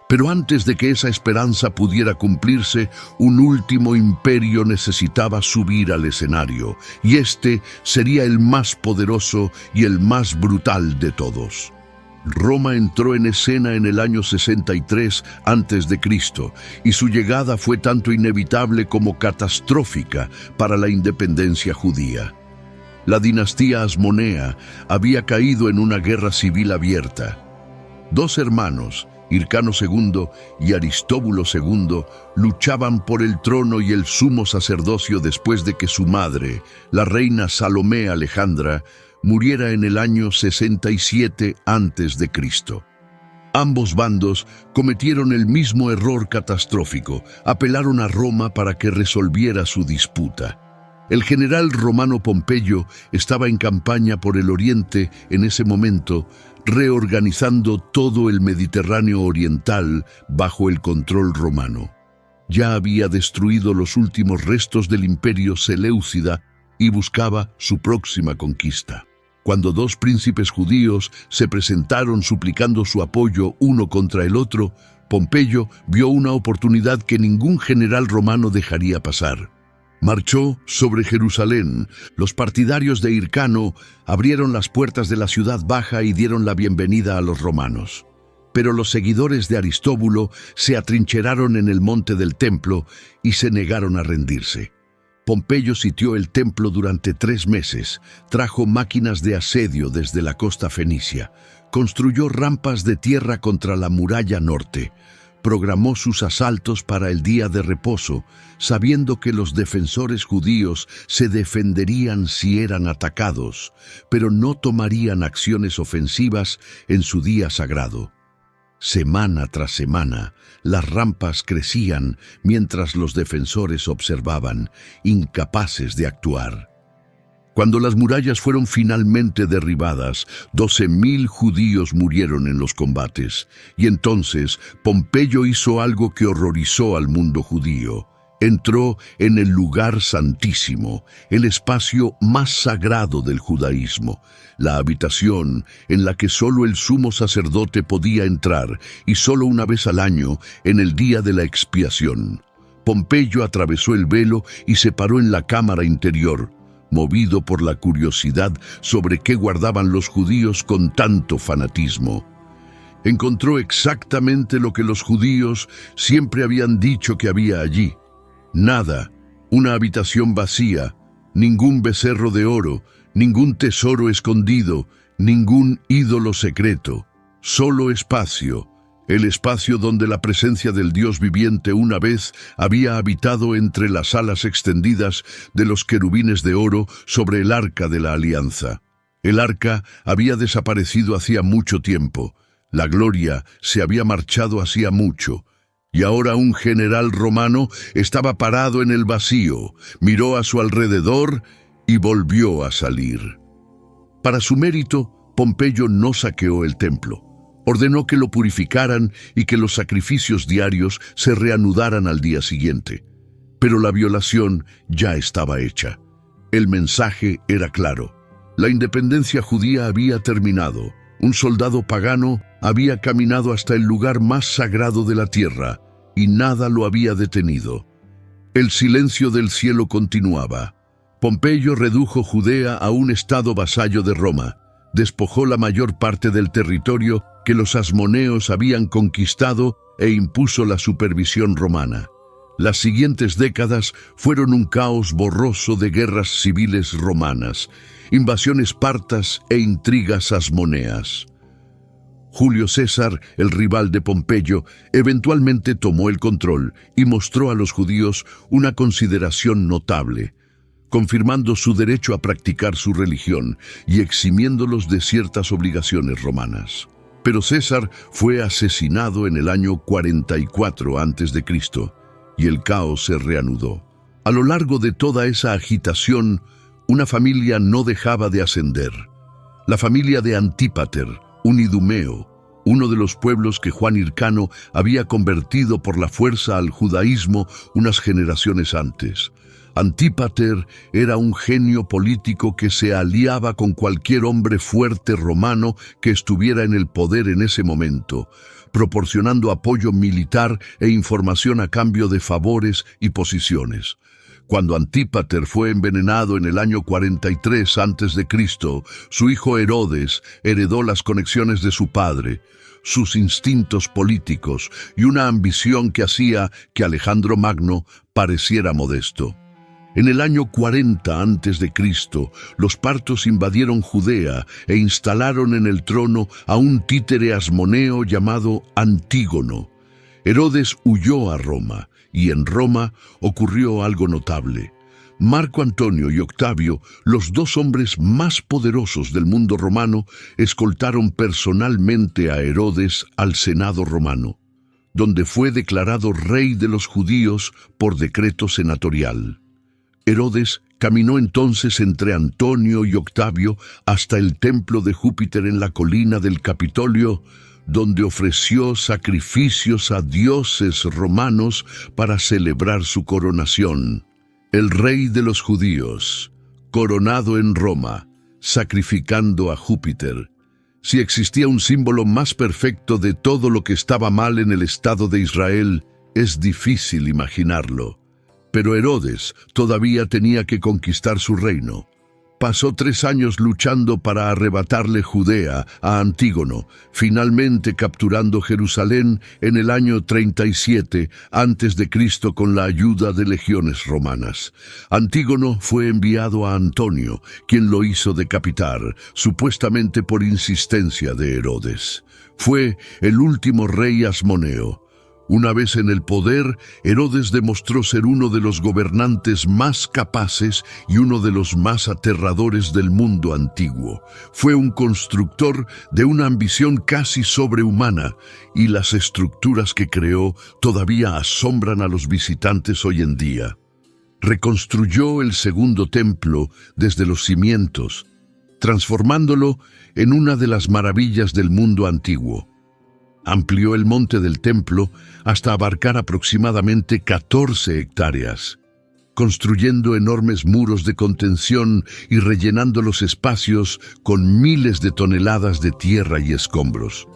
Pero antes de que esa esperanza pudiera cumplirse, un último imperio necesitaba subir al escenario, y este sería el más poderoso y el más brutal de todos. Roma entró en escena en el año 63 antes de Cristo, y su llegada fue tanto inevitable como catastrófica para la independencia judía. La dinastía Asmonea había caído en una guerra civil abierta. Dos hermanos, Hircano II y Aristóbulo II, luchaban por el trono y el sumo sacerdocio después de que su madre, la reina Salomé Alejandra, muriera en el año 67 antes de Cristo. Ambos bandos cometieron el mismo error catastrófico, apelaron a Roma para que resolviera su disputa. El general romano Pompeyo estaba en campaña por el oriente en ese momento, reorganizando todo el Mediterráneo oriental bajo el control romano. Ya había destruido los últimos restos del imperio seleucida y buscaba su próxima conquista. Cuando dos príncipes judíos se presentaron suplicando su apoyo uno contra el otro, Pompeyo vio una oportunidad que ningún general romano dejaría pasar. Marchó sobre Jerusalén. Los partidarios de Hircano abrieron las puertas de la ciudad baja y dieron la bienvenida a los romanos. Pero los seguidores de Aristóbulo se atrincheraron en el monte del templo y se negaron a rendirse. Pompeyo sitió el templo durante 3 meses, trajo máquinas de asedio desde la costa fenicia, construyó rampas de tierra contra la muralla norte, programó sus asaltos para el día de reposo, sabiendo que los defensores judíos se defenderían si eran atacados, pero no tomarían acciones ofensivas en su día sagrado. Semana tras semana, las rampas crecían mientras los defensores observaban, incapaces de actuar. Cuando las murallas fueron finalmente derribadas, 12.000 judíos murieron en los combates, y entonces Pompeyo hizo algo que horrorizó al mundo judío. Entró en el lugar santísimo, el espacio más sagrado del judaísmo, la habitación en la que solo el sumo sacerdote podía entrar y solo una vez al año, en el día de la expiación. Pompeyo atravesó el velo y se paró en la cámara interior, movido por la curiosidad sobre qué guardaban los judíos con tanto fanatismo. Encontró exactamente lo que los judíos siempre habían dicho que había allí. Nada, una habitación vacía, ningún becerro de oro, ningún tesoro escondido, ningún ídolo secreto, solo espacio, el espacio donde la presencia del Dios viviente una vez había habitado entre las alas extendidas de los querubines de oro sobre el arca de la alianza. El arca había desaparecido hacía mucho tiempo, la gloria se había marchado hacía mucho, y ahora un general romano estaba parado en el vacío, miró a su alrededor y volvió a salir. Para su mérito, Pompeyo no saqueó el templo. Ordenó que lo purificaran y que los sacrificios diarios se reanudaran al día siguiente. Pero la violación ya estaba hecha. El mensaje era claro. La independencia judía había terminado. Un soldado pagano había caminado hasta el lugar más sagrado de la tierra, y nada lo había detenido. El silencio del cielo continuaba. Pompeyo redujo Judea a un estado vasallo de Roma, despojó la mayor parte del territorio que los asmoneos habían conquistado e impuso la supervisión romana. Las siguientes décadas fueron un caos borroso de guerras civiles romanas, invasiones partas e intrigas asmoneas. Julio César, el rival de Pompeyo, eventualmente tomó el control y mostró a los judíos una consideración notable, confirmando su derecho a practicar su religión y eximiéndolos de ciertas obligaciones romanas. Pero César fue asesinado en el año 44 a.C. y el caos se reanudó. A lo largo de toda esa agitación, una familia no dejaba de ascender. La familia de Antípater, un idumeo, uno de los pueblos que Juan Hircano había convertido por la fuerza al judaísmo unas generaciones antes. Antípater era un genio político que se aliaba con cualquier hombre fuerte romano que estuviera en el poder en ese momento, proporcionando apoyo militar e información a cambio de favores y posiciones. Cuando Antípater fue envenenado en el año 43 a.C., su hijo Herodes heredó las conexiones de su padre, sus instintos políticos y una ambición que hacía que Alejandro Magno pareciera modesto. En el año 40 a.C., los partos invadieron Judea e instalaron en el trono a un títere asmoneo llamado Antígono. Herodes huyó a Roma, y en Roma ocurrió algo notable. Marco Antonio y Octavio, los dos hombres más poderosos del mundo romano, escoltaron personalmente a Herodes al Senado romano, donde fue declarado rey de los judíos por decreto senatorial. Herodes caminó entonces entre Antonio y Octavio hasta el templo de Júpiter en la colina del Capitolio, donde ofreció sacrificios a dioses romanos para celebrar su coronación. El rey de los judíos, coronado en Roma, sacrificando a Júpiter. Si existía un símbolo más perfecto de todo lo que estaba mal en el Estado de Israel, es difícil imaginarlo. Pero Herodes todavía tenía que conquistar su reino. Pasó 3 años luchando para arrebatarle Judea a Antígono, finalmente capturando Jerusalén en el año 37 a.C. con la ayuda de legiones romanas. Antígono fue enviado a Antonio, quien lo hizo decapitar, supuestamente por insistencia de Herodes. Fue el último rey asmoneo. Una vez en el poder, Herodes demostró ser uno de los gobernantes más capaces y uno de los más aterradores del mundo antiguo. Fue un constructor de una ambición casi sobrehumana, y las estructuras que creó todavía asombran a los visitantes hoy en día. Reconstruyó el segundo templo desde los cimientos, transformándolo en una de las maravillas del mundo antiguo. Amplió el monte del templo hasta abarcar aproximadamente 14 hectáreas, construyendo enormes muros de contención y rellenando los espacios con miles de toneladas de tierra y escombros.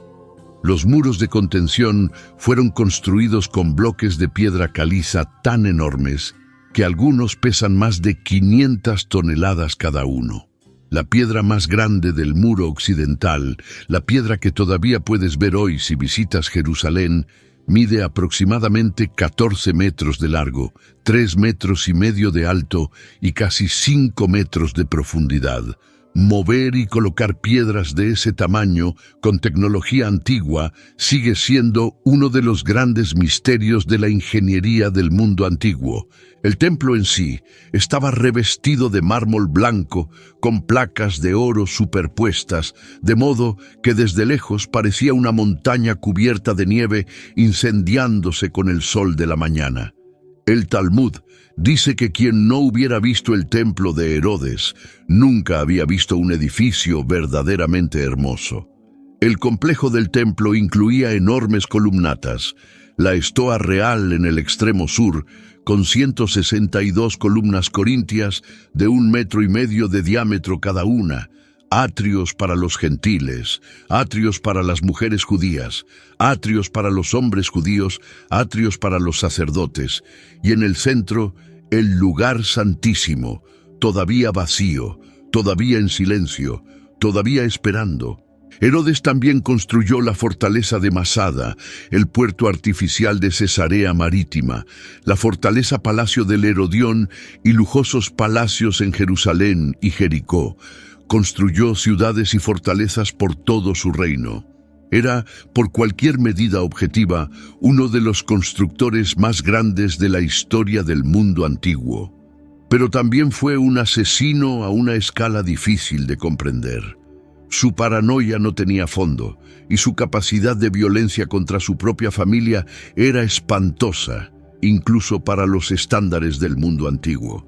Los muros de contención fueron construidos con bloques de piedra caliza tan enormes que algunos pesan más de 500 toneladas cada uno. La piedra más grande del muro occidental, la piedra que todavía puedes ver hoy si visitas Jerusalén, mide aproximadamente 14 metros de largo, 3,5 metros de alto y casi 5 metros de profundidad. Mover y colocar piedras de ese tamaño con tecnología antigua sigue siendo uno de los grandes misterios de la ingeniería del mundo antiguo. El templo en sí estaba revestido de mármol blanco con placas de oro superpuestas, de modo que desde lejos parecía una montaña cubierta de nieve incendiándose con el sol de la mañana. El Talmud dice que quien no hubiera visto el templo de Herodes nunca había visto un edificio verdaderamente hermoso. El complejo del templo incluía enormes columnatas, la estoa real en el extremo sur, con 162 columnas corintias de 1,5 metros de diámetro cada una, atrios para los gentiles, atrios para las mujeres judías, atrios para los hombres judíos, atrios para los sacerdotes, y en el centro, el lugar santísimo, todavía vacío, todavía en silencio, todavía esperando. Herodes también construyó la fortaleza de Masada, el puerto artificial de Cesarea Marítima, la fortaleza Palacio del Herodión y lujosos palacios en Jerusalén y Jericó. Construyó ciudades y fortalezas por todo su reino. Era, por cualquier medida objetiva, uno de los constructores más grandes de la historia del mundo antiguo. Pero también fue un asesino a una escala difícil de comprender. Su paranoia no tenía fondo, y su capacidad de violencia contra su propia familia era espantosa, incluso para los estándares del mundo antiguo.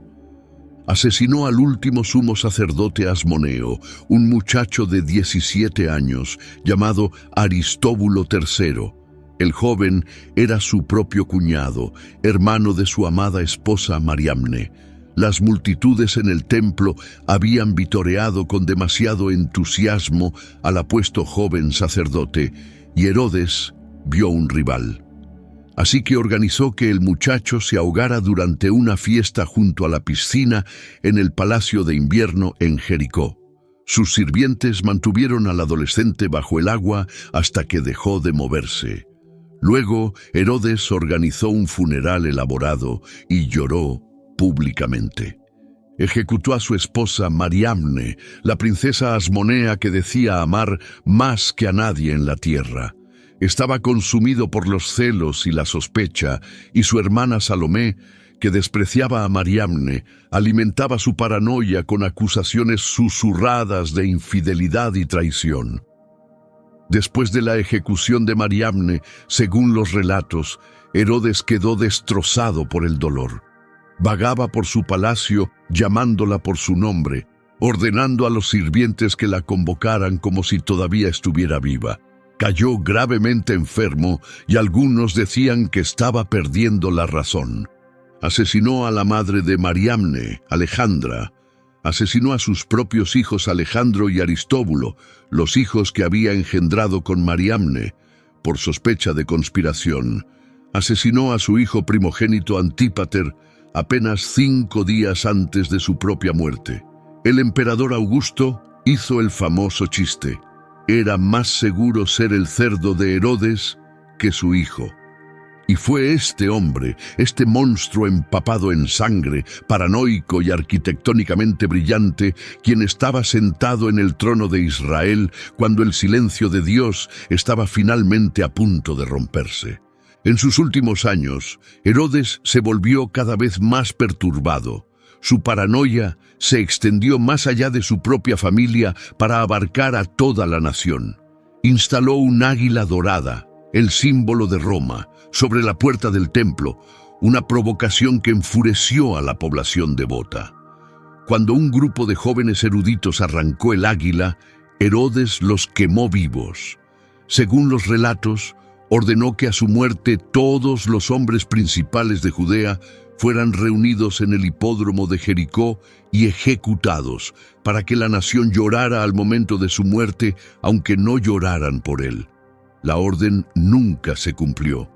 Asesinó al último sumo sacerdote asmoneo, un muchacho de 17 años, llamado Aristóbulo III. El joven era su propio cuñado, hermano de su amada esposa Mariamne. Las multitudes en el templo habían vitoreado con demasiado entusiasmo al apuesto joven sacerdote, y Herodes vio un rival. Así que organizó que el muchacho se ahogara durante una fiesta junto a la piscina en el Palacio de Invierno en Jericó. Sus sirvientes mantuvieron al adolescente bajo el agua hasta que dejó de moverse. Luego, Herodes organizó un funeral elaborado y lloró públicamente. Ejecutó a su esposa Mariamne, la princesa asmonea que decía amar más que a nadie en la tierra. Estaba consumido por los celos y la sospecha, y su hermana Salomé, que despreciaba a Mariamne, alimentaba su paranoia con acusaciones susurradas de infidelidad y traición. Después de la ejecución de Mariamne, según los relatos, Herodes quedó destrozado por el dolor. Vagaba por su palacio llamándola por su nombre, ordenando a los sirvientes que la convocaran como si todavía estuviera viva. Cayó gravemente enfermo y algunos decían que estaba perdiendo la razón. Asesinó a la madre de Mariamne, Alejandra. Asesinó a sus propios hijos Alejandro y Aristóbulo, los hijos que había engendrado con Mariamne, por sospecha de conspiración. Asesinó a su hijo primogénito Antípater apenas 5 días antes de su propia muerte. El emperador Augusto hizo el famoso chiste: era más seguro ser el cerdo de Herodes que su hijo. Y fue este hombre, este monstruo empapado en sangre, paranoico y arquitectónicamente brillante, quien estaba sentado en el trono de Israel cuando el silencio de Dios estaba finalmente a punto de romperse. En sus últimos años, Herodes se volvió cada vez más perturbado. Su paranoia se extendió más allá de su propia familia para abarcar a toda la nación. Instaló un águila dorada, el símbolo de Roma, sobre la puerta del templo, una provocación que enfureció a la población devota. Cuando un grupo de jóvenes eruditos arrancó el águila, Herodes los quemó vivos. Según los relatos, ordenó que a su muerte todos los hombres principales de Judea fueran reunidos en el hipódromo de Jericó y ejecutados, para que la nación llorara al momento de su muerte, aunque no lloraran por él. La orden nunca se cumplió.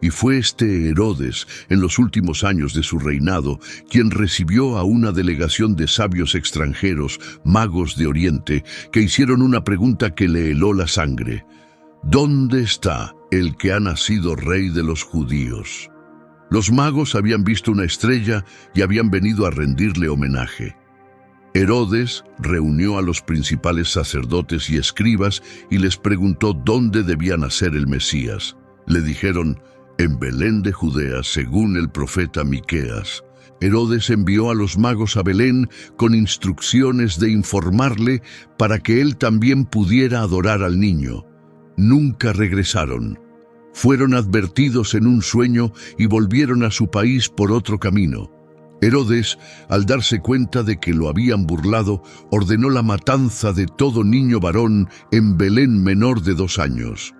Y fue este Herodes, en los últimos años de su reinado, quien recibió a una delegación de sabios extranjeros, magos de Oriente, que hicieron una pregunta que le heló la sangre: ¿dónde está el que ha nacido rey de los judíos? Los magos habían visto una estrella y habían venido a rendirle homenaje. Herodes reunió a los principales sacerdotes y escribas y les preguntó dónde debía nacer el Mesías. Le dijeron: en Belén de Judea, según el profeta Miqueas. Herodes envió a los magos a Belén con instrucciones de informarle para que él también pudiera adorar al niño. Nunca regresaron. Fueron advertidos en un sueño y volvieron a su país por otro camino. Herodes, al darse cuenta de que lo habían burlado, ordenó la matanza de todo niño varón en Belén menor de 2 años.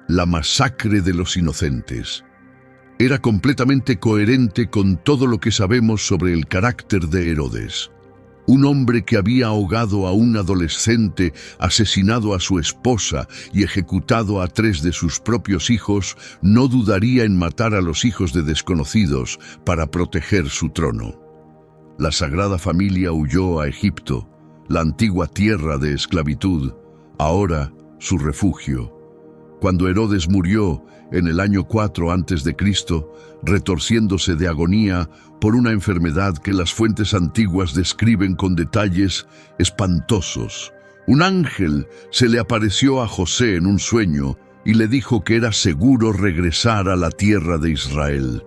La masacre de los inocentes. Era completamente coherente con todo lo que sabemos sobre el carácter de Herodes. Un hombre que había ahogado a un adolescente, asesinado a su esposa y ejecutado a 3 de sus propios hijos, no dudaría en matar a los hijos de desconocidos para proteger su trono. La Sagrada Familia huyó a Egipto, la antigua tierra de esclavitud, ahora su refugio. Cuando Herodes murió en el año 4 a.C., retorciéndose de agonía por una enfermedad que las fuentes antiguas describen con detalles espantosos, un ángel se le apareció a José en un sueño y le dijo que era seguro regresar a la tierra de Israel.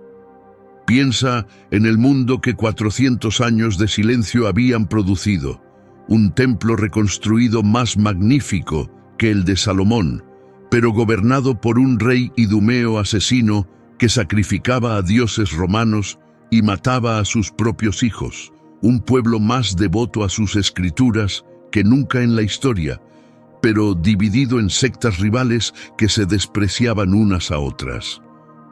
Piensa en el mundo que 400 años de silencio habían producido, un templo reconstruido más magnífico que el de Salomón, pero gobernado por un rey idumeo asesino que sacrificaba a dioses romanos y mataba a sus propios hijos, un pueblo más devoto a sus escrituras que nunca en la historia, pero dividido en sectas rivales que se despreciaban unas a otras.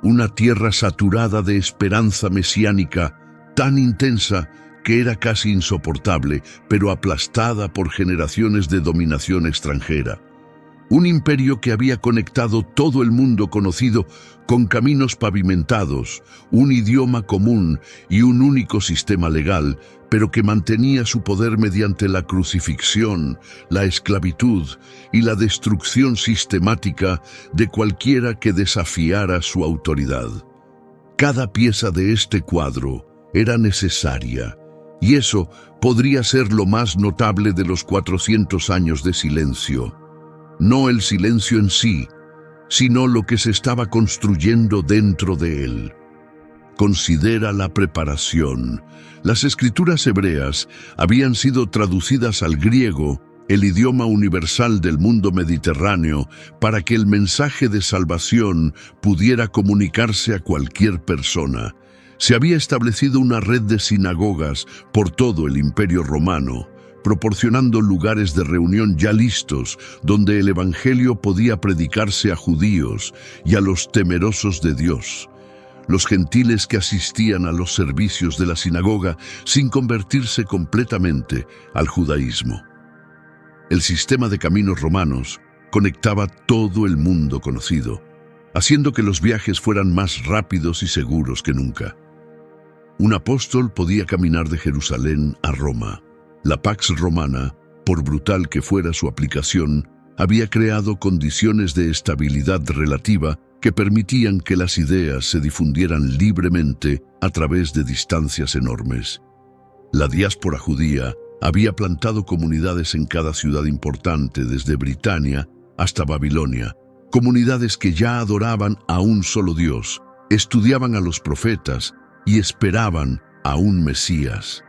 Una tierra saturada de esperanza mesiánica, tan intensa que era casi insoportable, pero aplastada por generaciones de dominación extranjera. Un imperio que había conectado todo el mundo conocido con caminos pavimentados, un idioma común y un único sistema legal, pero que mantenía su poder mediante la crucifixión, la esclavitud y la destrucción sistemática de cualquiera que desafiara su autoridad. Cada pieza de este cuadro era necesaria, y eso podría ser lo más notable de los 400 años de silencio. No el silencio en sí, sino lo que se estaba construyendo dentro de él. Considera la preparación. Las escrituras hebreas habían sido traducidas al griego, el idioma universal del mundo mediterráneo, para que el mensaje de salvación pudiera comunicarse a cualquier persona. Se había establecido una red de sinagogas por todo el Imperio Romano, proporcionando lugares de reunión ya listos, donde el Evangelio podía predicarse a judíos y a los temerosos de Dios. los gentiles que asistían a los servicios de la sinagoga sin convertirse completamente al judaísmo. El sistema de caminos romanos conectaba todo el mundo conocido, haciendo que los viajes fueran más rápidos y seguros que nunca. Un apóstol podía caminar de Jerusalén a Roma. La Pax Romana, por brutal que fuera su aplicación, había creado condiciones de estabilidad relativa que permitían que las ideas se difundieran libremente a través de distancias enormes. La diáspora judía había plantado comunidades en cada ciudad importante, desde Britania hasta Babilonia, comunidades que ya adoraban a un solo Dios, estudiaban a los profetas y esperaban a un Mesías.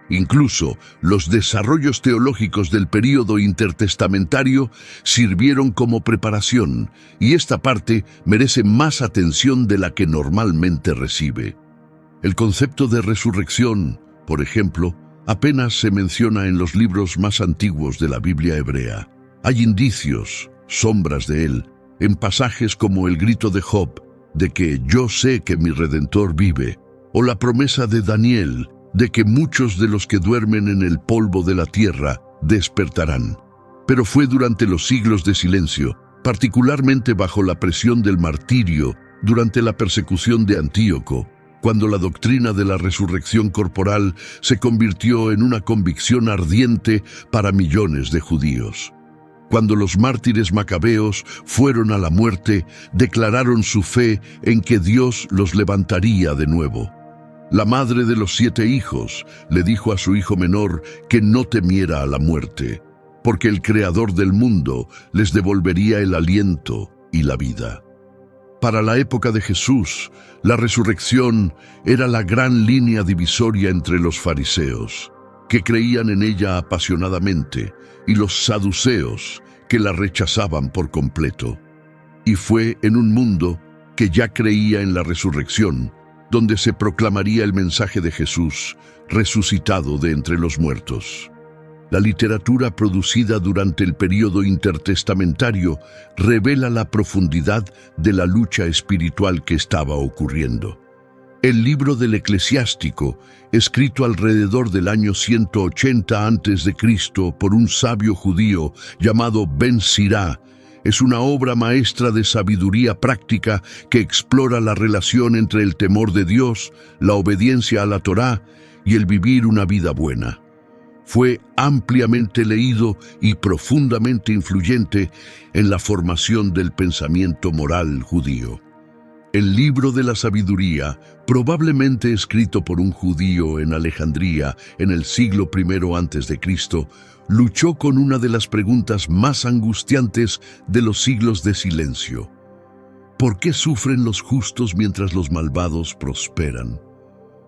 Incluso los desarrollos teológicos del período intertestamentario sirvieron como preparación, y esta parte merece más atención de la que normalmente recibe. El concepto de resurrección, por ejemplo, apenas se menciona en los libros más antiguos de la Biblia hebrea. Hay indicios, sombras de él, en pasajes como el grito de Job, de que yo sé que mi Redentor vive, o la promesa de Daniel, de que muchos de los que duermen en el polvo de la tierra despertarán. Pero fue durante los siglos de silencio, particularmente bajo la presión del martirio durante la persecución de Antíoco, cuando la doctrina de la resurrección corporal se convirtió en una convicción ardiente para millones de judíos. Cuando los mártires macabeos fueron a la muerte, declararon su fe en que Dios los levantaría de nuevo. La madre de los 7 hijos le dijo a su hijo menor que no temiera a la muerte, porque el Creador del mundo les devolvería el aliento y la vida. Para la época de Jesús, la resurrección era la gran línea divisoria entre los fariseos, que creían en ella apasionadamente, y los saduceos, que la rechazaban por completo. Y fue en un mundo que ya creía en la resurrección, donde se proclamaría el mensaje de Jesús, resucitado de entre los muertos. La literatura producida durante el período intertestamentario revela la profundidad de la lucha espiritual que estaba ocurriendo. El libro del Eclesiástico, escrito alrededor del año 180 a.C. por un sabio judío llamado Ben Sirá, es una obra maestra de sabiduría práctica que explora la relación entre el temor de Dios, la obediencia a la Torá y el vivir una vida buena. Fue ampliamente leído y profundamente influyente en la formación del pensamiento moral judío. El libro de la sabiduría, probablemente escrito por un judío en Alejandría en el siglo I a.C., luchó con una de las preguntas más angustiantes de los siglos de silencio. ¿Por qué sufren los justos mientras los malvados prosperan?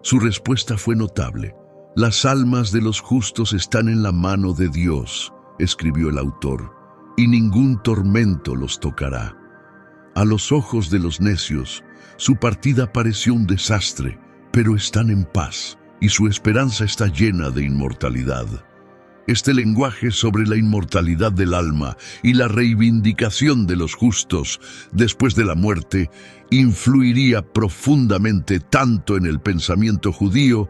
Su respuesta fue notable. Las almas de los justos están en la mano de Dios, escribió el autor, y ningún tormento los tocará. A los ojos de los necios, su partida pareció un desastre, pero están en paz, y su esperanza está llena de inmortalidad. Este lenguaje sobre la inmortalidad del alma y la reivindicación de los justos después de la muerte influiría profundamente tanto en el pensamiento judío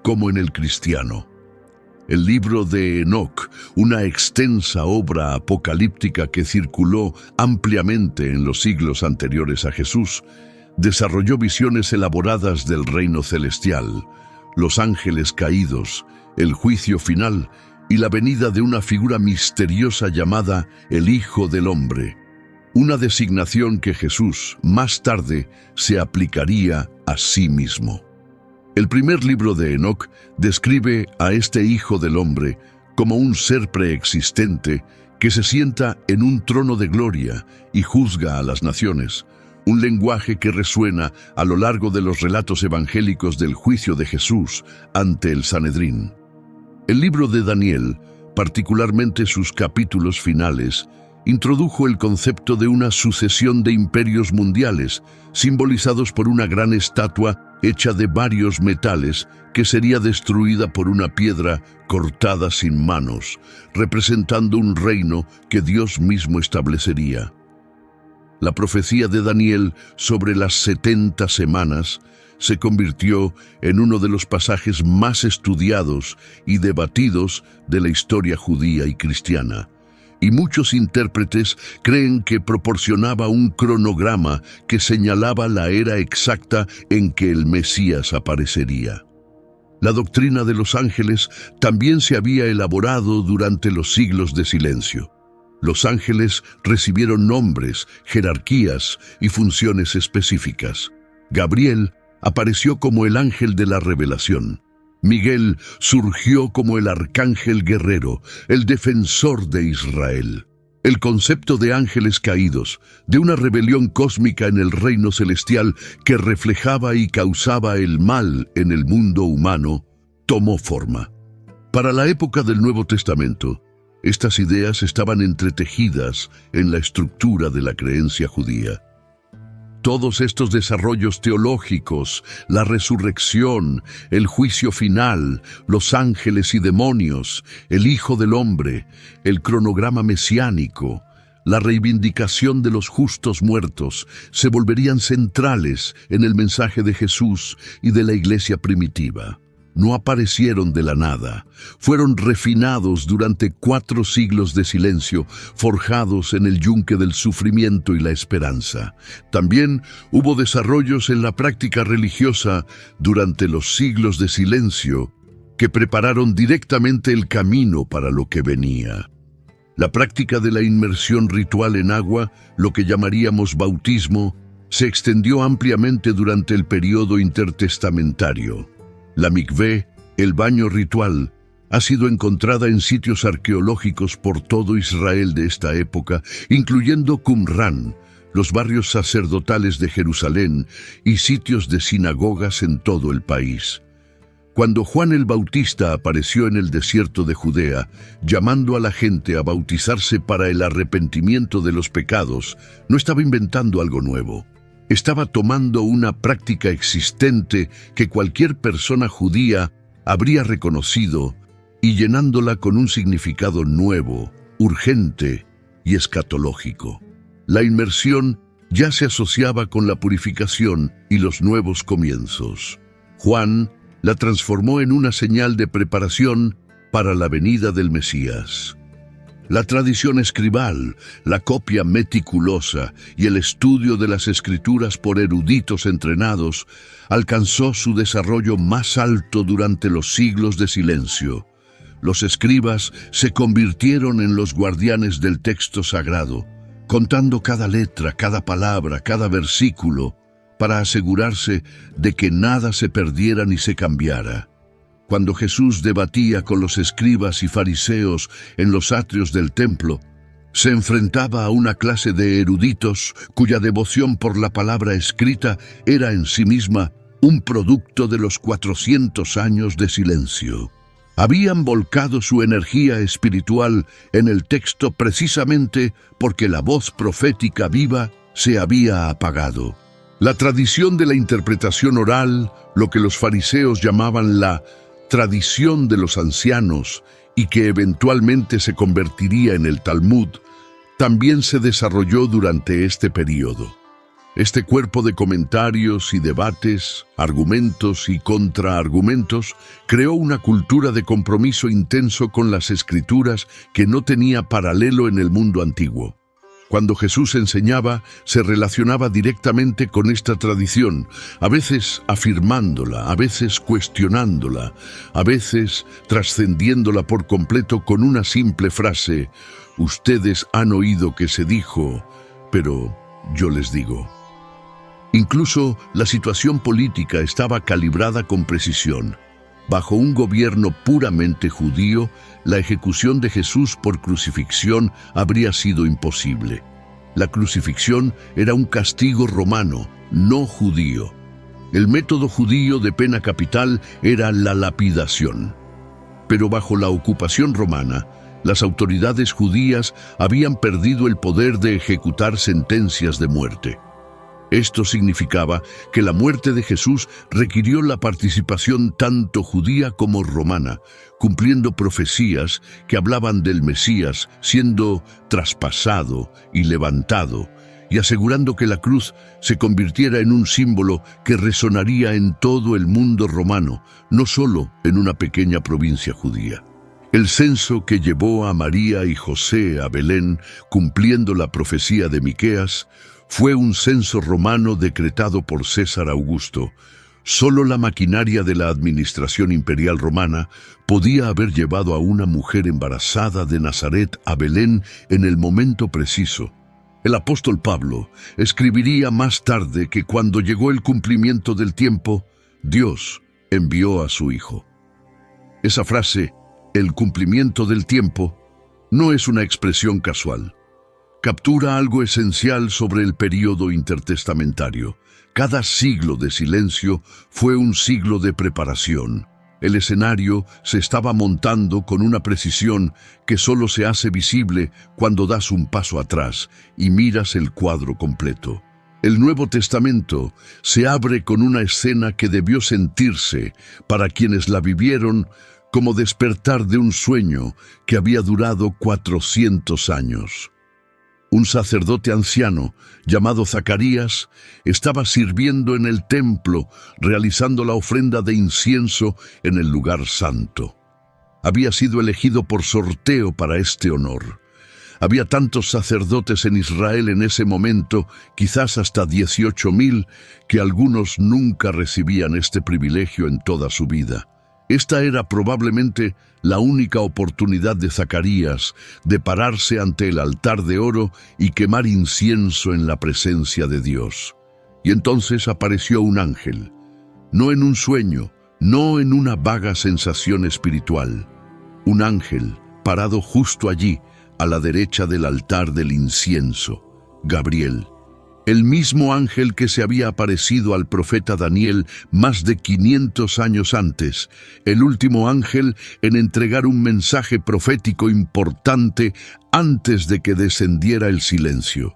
como en el cristiano. El libro de Enoc, una extensa obra apocalíptica que circuló ampliamente en los siglos anteriores a Jesús, desarrolló visiones elaboradas del reino celestial, los ángeles caídos, el juicio final y la venida de una figura misteriosa llamada el Hijo del Hombre, una designación que Jesús más tarde se aplicaría a sí mismo. El primer libro de Enoc describe a este Hijo del Hombre como un ser preexistente que se sienta en un trono de gloria y juzga a las naciones, un lenguaje que resuena a lo largo de los relatos evangélicos del juicio de Jesús ante el Sanedrín. El libro de Daniel, particularmente sus capítulos finales, introdujo el concepto de una sucesión de imperios mundiales, simbolizados por una gran estatua hecha de varios metales que sería destruida por una piedra cortada sin manos, representando un reino que Dios mismo establecería. La profecía de Daniel sobre las 70 semanas se convirtió en uno de los pasajes más estudiados y debatidos de la historia judía y cristiana. Y muchos intérpretes creen que proporcionaba un cronograma que señalaba la era exacta en que el Mesías aparecería. La doctrina de los ángeles también se había elaborado durante los siglos de silencio. Los ángeles recibieron nombres, jerarquías y funciones específicas. Gabriel apareció como el ángel de la revelación. Miguel surgió como el arcángel guerrero, el defensor de Israel. El concepto de ángeles caídos, de una rebelión cósmica en el reino celestial que reflejaba y causaba el mal en el mundo humano, tomó forma. Para la época del Nuevo Testamento, estas ideas estaban entretejidas en la estructura de la creencia judía. Todos estos desarrollos teológicos, la resurrección, el juicio final, los ángeles y demonios, el Hijo del Hombre, el cronograma mesiánico, la reivindicación de los justos muertos, se volverían centrales en el mensaje de Jesús y de la iglesia primitiva. No aparecieron de la nada, fueron refinados durante 4 siglos de silencio, forjados en el yunque del sufrimiento y la esperanza. También hubo desarrollos en la práctica religiosa durante los siglos de silencio que prepararon directamente el camino para lo que venía. La práctica de la inmersión ritual en agua, lo que llamaríamos bautismo, se extendió ampliamente durante el periodo intertestamentario. La mikvé, el baño ritual, ha sido encontrada en sitios arqueológicos por todo Israel de esta época, incluyendo Qumrán, los barrios sacerdotales de Jerusalén y sitios de sinagogas en todo el país. Cuando Juan el Bautista apareció en el desierto de Judea, llamando a la gente a bautizarse para el arrepentimiento de los pecados, no estaba inventando algo nuevo. Estaba tomando una práctica existente que cualquier persona judía habría reconocido y llenándola con un significado nuevo, urgente y escatológico. La inmersión ya se asociaba con la purificación y los nuevos comienzos. Juan la transformó en una señal de preparación para la venida del Mesías. La tradición escribal, la copia meticulosa y el estudio de las escrituras por eruditos entrenados alcanzó su desarrollo más alto durante los siglos de silencio. Los escribas se convirtieron en los guardianes del texto sagrado, contando cada letra, cada palabra, cada versículo, para asegurarse de que nada se perdiera ni se cambiara. Cuando Jesús debatía con los escribas y fariseos en los atrios del templo, se enfrentaba a una clase de eruditos cuya devoción por la palabra escrita era en sí misma un producto de los 400 años de silencio. Habían volcado su energía espiritual en el texto precisamente porque la voz profética viva se había apagado. La tradición de la interpretación oral, lo que los fariseos llamaban la tradición de los ancianos y que eventualmente se convertiría en el Talmud, también se desarrolló durante este período. Este cuerpo de comentarios y debates, argumentos y contraargumentos, creó una cultura de compromiso intenso con las escrituras que no tenía paralelo en el mundo antiguo. Cuando Jesús enseñaba, se relacionaba directamente con esta tradición, a veces afirmándola, a veces cuestionándola, a veces trascendiéndola por completo con una simple frase: «Ustedes han oído que se dijo, pero yo les digo». Incluso la situación política estaba calibrada con precisión. Bajo un gobierno puramente judío, la ejecución de Jesús por crucifixión habría sido imposible. La crucifixión era un castigo romano, no judío. El método judío de pena capital era la lapidación. Pero bajo la ocupación romana, las autoridades judías habían perdido el poder de ejecutar sentencias de muerte. Esto significaba que la muerte de Jesús requirió la participación tanto judía como romana, cumpliendo profecías que hablaban del Mesías siendo traspasado y levantado, y asegurando que la cruz se convirtiera en un símbolo que resonaría en todo el mundo romano, no solo en una pequeña provincia judía. El censo que llevó a María y José a Belén, cumpliendo la profecía de Miqueas, fue un censo romano decretado por César Augusto. Solo la maquinaria de la administración imperial romana podía haber llevado a una mujer embarazada de Nazaret a Belén en el momento preciso. El apóstol Pablo escribiría más tarde que cuando llegó el cumplimiento del tiempo, Dios envió a su Hijo. Esa frase, el cumplimiento del tiempo, no es una expresión casual. Captura algo esencial sobre el período intertestamentario. Cada siglo de silencio fue un siglo de preparación. El escenario se estaba montando con una precisión que solo se hace visible cuando das un paso atrás y miras el cuadro completo. El Nuevo Testamento se abre con una escena que debió sentirse, para quienes la vivieron, como despertar de un sueño que había durado 400 años. Un sacerdote anciano, llamado Zacarías, estaba sirviendo en el templo, realizando la ofrenda de incienso en el lugar santo. Había sido elegido por sorteo para este honor. Había tantos sacerdotes en Israel en ese momento, quizás hasta 18,000, que algunos nunca recibían este privilegio en toda su vida. Esta era probablemente la única oportunidad de Zacarías de pararse ante el altar de oro y quemar incienso en la presencia de Dios. Y entonces apareció un ángel, no en un sueño, no en una vaga sensación espiritual. Un ángel parado justo allí, a la derecha del altar del incienso, Gabriel. El mismo ángel que se había aparecido al profeta Daniel más de 500 años antes, el último ángel en entregar un mensaje profético importante antes de que descendiera el silencio.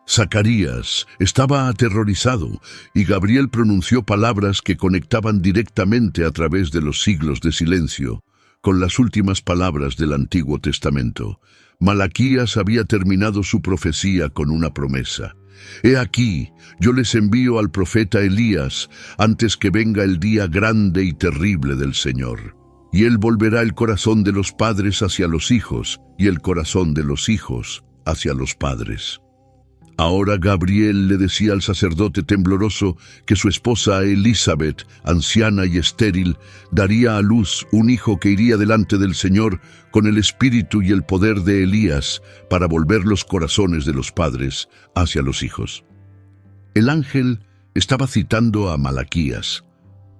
Zacarías estaba aterrorizado y Gabriel pronunció palabras que conectaban directamente a través de los siglos de silencio con las últimas palabras del Antiguo Testamento. Malaquías había terminado su profecía con una promesa. He aquí, yo les envío al profeta Elías antes que venga el día grande y terrible del Señor. Y él volverá el corazón de los padres hacia los hijos y el corazón de los hijos hacia los padres. Ahora Gabriel le decía al sacerdote tembloroso que su esposa Elizabeth, anciana y estéril, daría a luz un hijo que iría delante del Señor con el espíritu y el poder de Elías para volver los corazones de los padres hacia los hijos. El ángel estaba citando a Malaquías,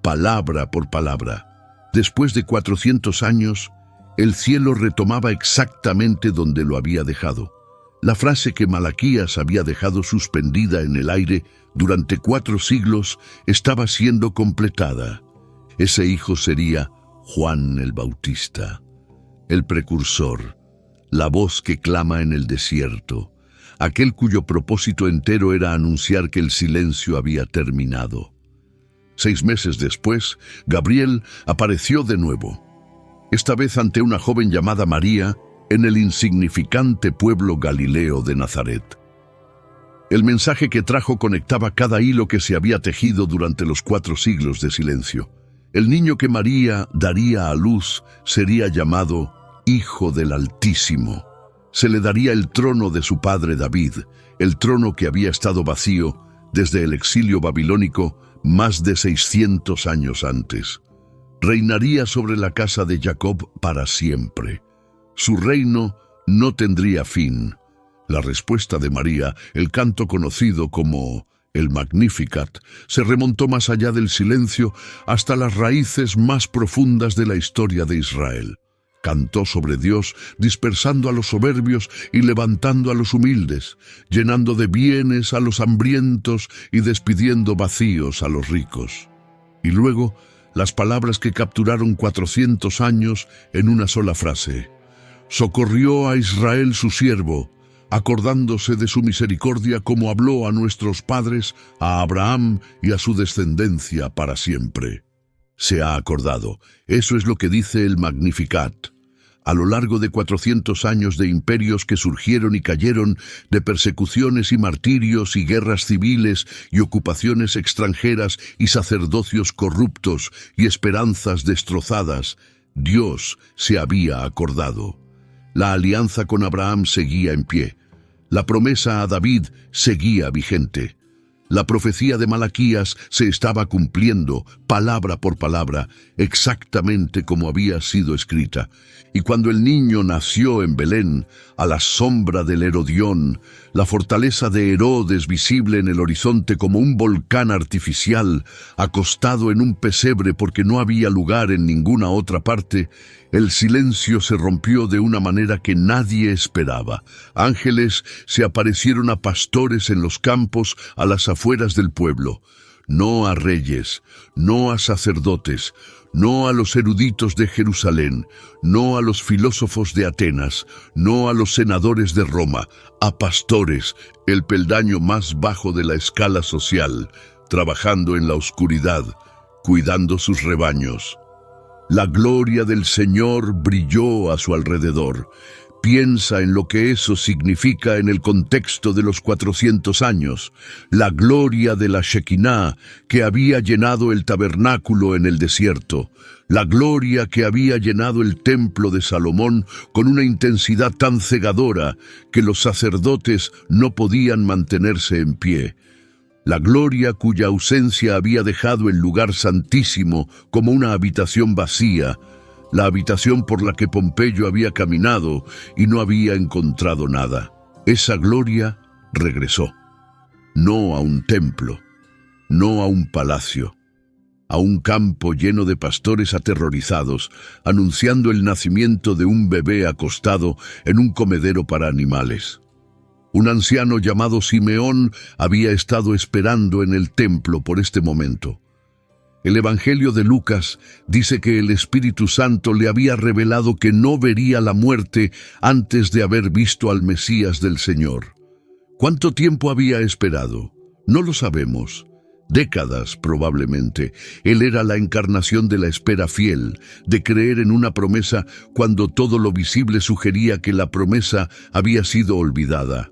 palabra por palabra. Después de 400 años, el cielo retomaba exactamente donde lo había dejado. La frase que Malaquías había dejado suspendida en el aire durante 4 siglos estaba siendo completada. Ese hijo sería Juan el Bautista, el precursor, la voz que clama en el desierto, aquel cuyo propósito entero era anunciar que el silencio había terminado. 6 meses después, Gabriel apareció de nuevo, esta vez ante una joven llamada María, en el insignificante pueblo galileo de Nazaret. El mensaje que trajo conectaba cada hilo que se había tejido durante los 4 siglos de silencio. El niño que María daría a luz sería llamado Hijo del Altísimo. Se le daría el trono de su padre David, el trono que había estado vacío desde el exilio babilónico más de 600 años antes. Reinaría sobre la casa de Jacob para siempre. Su reino no tendría fin. La respuesta de María, el canto conocido como el Magnificat, se remontó más allá del silencio hasta las raíces más profundas de la historia de Israel. Cantó sobre Dios, dispersando a los soberbios y levantando a los humildes, llenando de bienes a los hambrientos y despidiendo vacíos a los ricos. Y luego, las palabras que capturaron 400 años en una sola frase. Socorrió a Israel su siervo, acordándose de su misericordia como habló a nuestros padres, a Abraham y a su descendencia para siempre. Se ha acordado. Eso es lo que dice el Magnificat. A lo largo de 400 años de imperios que surgieron y cayeron, de persecuciones y martirios y guerras civiles y ocupaciones extranjeras y sacerdocios corruptos y esperanzas destrozadas, Dios se había acordado. La alianza con Abraham seguía en pie. La promesa a David seguía vigente. La profecía de Malaquías se estaba cumpliendo, palabra por palabra, exactamente como había sido escrita. Y cuando el niño nació en Belén, a la sombra del Herodión, la fortaleza de Herodes visible en el horizonte como un volcán artificial, acostado en un pesebre porque no había lugar en ninguna otra parte, el silencio se rompió de una manera que nadie esperaba. Ángeles se aparecieron a pastores en los campos a las afueras del pueblo. No a reyes, no a sacerdotes, no a los eruditos de Jerusalén, no a los filósofos de Atenas, no a los senadores de Roma, a pastores, el peldaño más bajo de la escala social, trabajando en la oscuridad, cuidando sus rebaños. La gloria del Señor brilló a su alrededor. Piensa en lo que eso significa en el contexto de los 400 años. La gloria de la Shekinah que había llenado el tabernáculo en el desierto. La gloria que había llenado el templo de Salomón con una intensidad tan cegadora que los sacerdotes no podían mantenerse en pie. La gloria cuya ausencia había dejado el lugar santísimo como una habitación vacía, la habitación por la que Pompeyo había caminado y no había encontrado nada. Esa gloria regresó, no a un templo, no a un palacio, a un campo lleno de pastores aterrorizados, anunciando el nacimiento de un bebé acostado en un comedero para animales. Un anciano llamado Simeón había estado esperando en el templo por este momento. El Evangelio de Lucas dice que el Espíritu Santo le había revelado que no vería la muerte antes de haber visto al Mesías del Señor. ¿Cuánto tiempo había esperado? No lo sabemos. Décadas, probablemente. Él era la encarnación de la espera fiel, de creer en una promesa cuando todo lo visible sugería que la promesa había sido olvidada.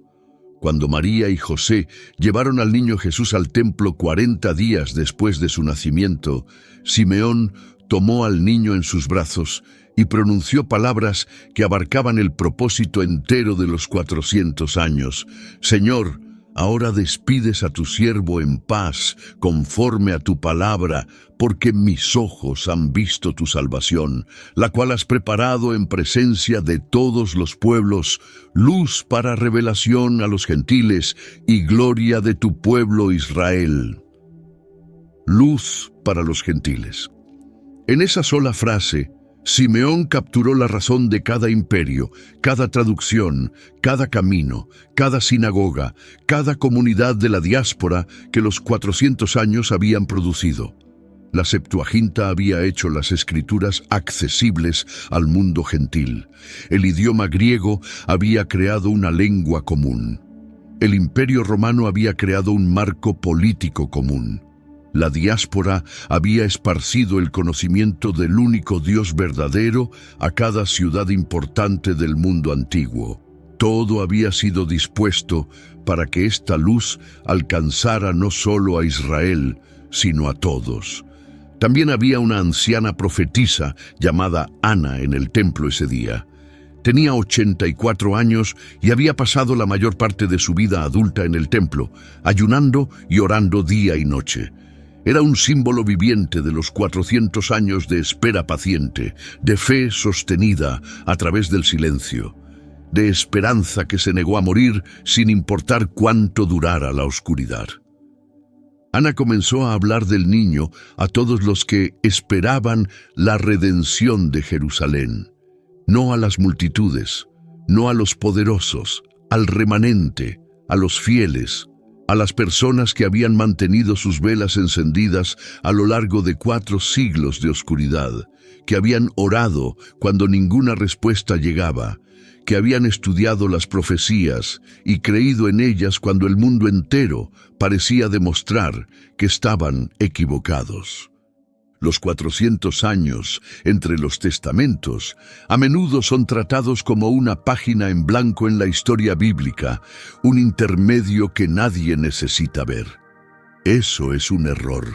Cuando María y José llevaron al niño Jesús al templo 40 días después de su nacimiento, Simeón tomó al niño en sus brazos y pronunció palabras que abarcaban el propósito entero de los 400 años. Señor, ahora despides a tu siervo en paz, conforme a tu palabra, porque mis ojos han visto tu salvación, la cual has preparado en presencia de todos los pueblos, luz para revelación a los gentiles y gloria de tu pueblo Israel. Luz para los gentiles. En esa sola frase, Simeón capturó la razón de cada imperio, cada traducción, cada camino, cada sinagoga, cada comunidad de la diáspora que los 400 años habían producido. La Septuaginta había hecho las escrituras accesibles al mundo gentil. El idioma griego había creado una lengua común. El Imperio Romano había creado un marco político común. La diáspora había esparcido el conocimiento del único Dios verdadero a cada ciudad importante del mundo antiguo. Todo había sido dispuesto para que esta luz alcanzara no solo a Israel, sino a todos. También había una anciana profetisa llamada Ana en el templo ese día. Tenía 84 años y había pasado la mayor parte de su vida adulta en el templo, ayunando y orando día y noche. Era un símbolo viviente de los 400 años de espera paciente, de fe sostenida a través del silencio, de esperanza que se negó a morir sin importar cuánto durara la oscuridad. Ana comenzó a hablar del niño a todos los que esperaban la redención de Jerusalén. No a las multitudes, no a los poderosos, al remanente, a los fieles, a las personas que habían mantenido sus velas encendidas a lo largo de 4 siglos de oscuridad, que habían orado cuando ninguna respuesta llegaba, que habían estudiado las profecías y creído en ellas cuando el mundo entero parecía demostrar que estaban equivocados. Los 400 años entre los testamentos a menudo son tratados como una página en blanco en la historia bíblica, un intermedio que nadie necesita ver. Eso es un error.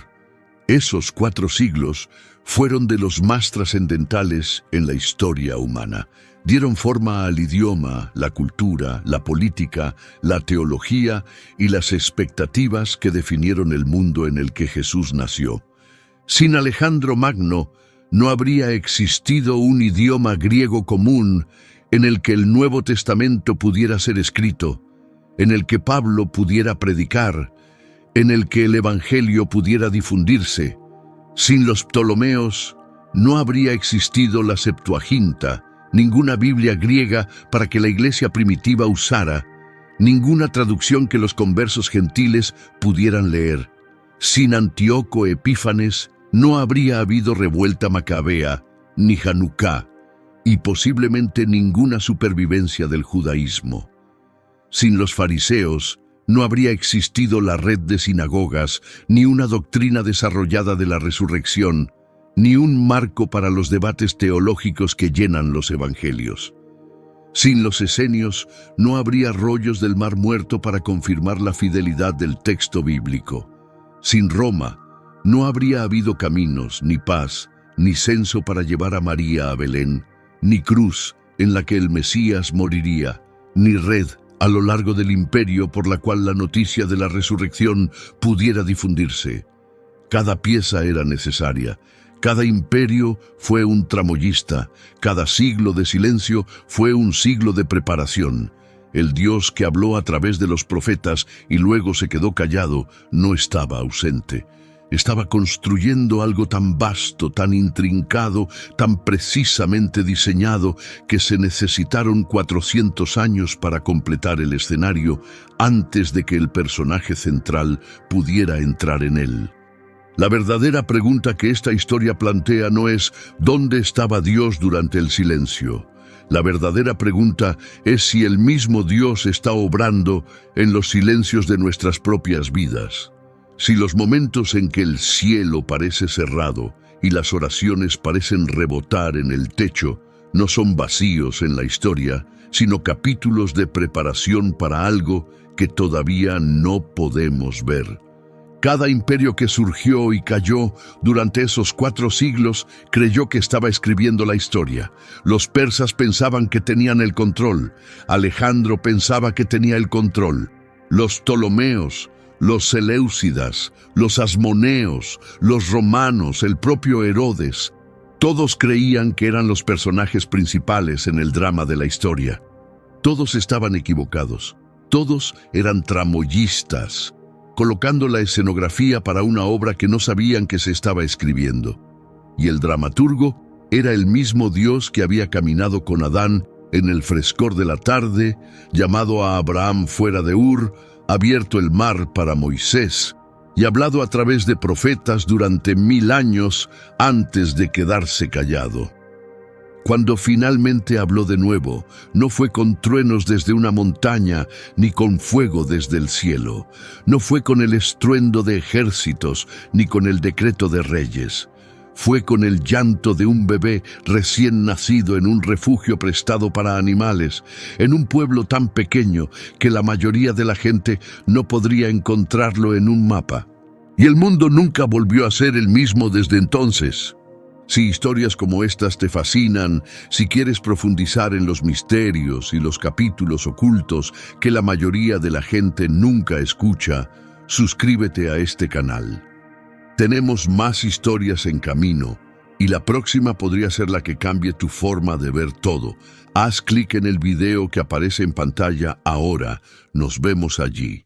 Esos 4 siglos fueron de los más trascendentales en la historia humana. Dieron forma al idioma, la cultura, la política, la teología y las expectativas que definieron el mundo en el que Jesús nació. Sin Alejandro Magno, no habría existido un idioma griego común en el que el Nuevo Testamento pudiera ser escrito, en el que Pablo pudiera predicar, en el que el Evangelio pudiera difundirse. Sin los Ptolomeos, no habría existido la Septuaginta, ninguna Biblia griega para que la iglesia primitiva usara, ninguna traducción que los conversos gentiles pudieran leer. Sin Antíoco Epífanes, no habría habido revuelta macabea, ni Hanukkah, y posiblemente ninguna supervivencia del judaísmo. Sin los fariseos, no habría existido la red de sinagogas, ni una doctrina desarrollada de la resurrección, ni un marco para los debates teológicos que llenan los evangelios. Sin los esenios, no habría rollos del Mar Muerto para confirmar la fidelidad del texto bíblico. Sin Roma, no habría habido caminos, ni paz, ni censo para llevar a María a Belén, ni cruz en la que el Mesías moriría, ni red a lo largo del imperio por la cual la noticia de la resurrección pudiera difundirse. Cada pieza era necesaria. Cada imperio fue un tramoyista, cada siglo de silencio fue un siglo de preparación. El Dios que habló a través de los profetas y luego se quedó callado no estaba ausente. Estaba construyendo algo tan vasto, tan intrincado, tan precisamente diseñado que se necesitaron 400 años para completar el escenario antes de que el personaje central pudiera entrar en él. La verdadera pregunta que esta historia plantea no es ¿dónde estaba Dios durante el silencio? La verdadera pregunta es si el mismo Dios está obrando en los silencios de nuestras propias vidas. Si los momentos en que el cielo parece cerrado y las oraciones parecen rebotar en el techo no son vacíos en la historia, sino capítulos de preparación para algo que todavía no podemos ver. Cada imperio que surgió y cayó durante esos 4 siglos creyó que estaba escribiendo la historia. Los persas pensaban que tenían el control. Alejandro pensaba que tenía el control. Los Ptolomeos, los Seleucidas, los Asmoneos, los romanos, el propio Herodes, todos creían que eran los personajes principales en el drama de la historia. Todos estaban equivocados. Todos eran tramoyistas, colocando la escenografía para una obra que no sabían que se estaba escribiendo. Y el dramaturgo era el mismo Dios que había caminado con Adán en el frescor de la tarde, llamado a Abraham fuera de Ur, abierto el mar para Moisés y hablado a través de profetas durante 1000 años antes de quedarse callado. Cuando finalmente habló de nuevo, no fue con truenos desde una montaña ni con fuego desde el cielo. No fue con el estruendo de ejércitos ni con el decreto de reyes. Fue con el llanto de un bebé recién nacido en un refugio prestado para animales, en un pueblo tan pequeño que la mayoría de la gente no podría encontrarlo en un mapa. Y el mundo nunca volvió a ser el mismo desde entonces. Si historias como estas te fascinan, si quieres profundizar en los misterios y los capítulos ocultos que la mayoría de la gente nunca escucha, suscríbete a este canal. Tenemos más historias en camino y la próxima podría ser la que cambie tu forma de ver todo. Haz clic en el video que aparece en pantalla ahora. Nos vemos allí.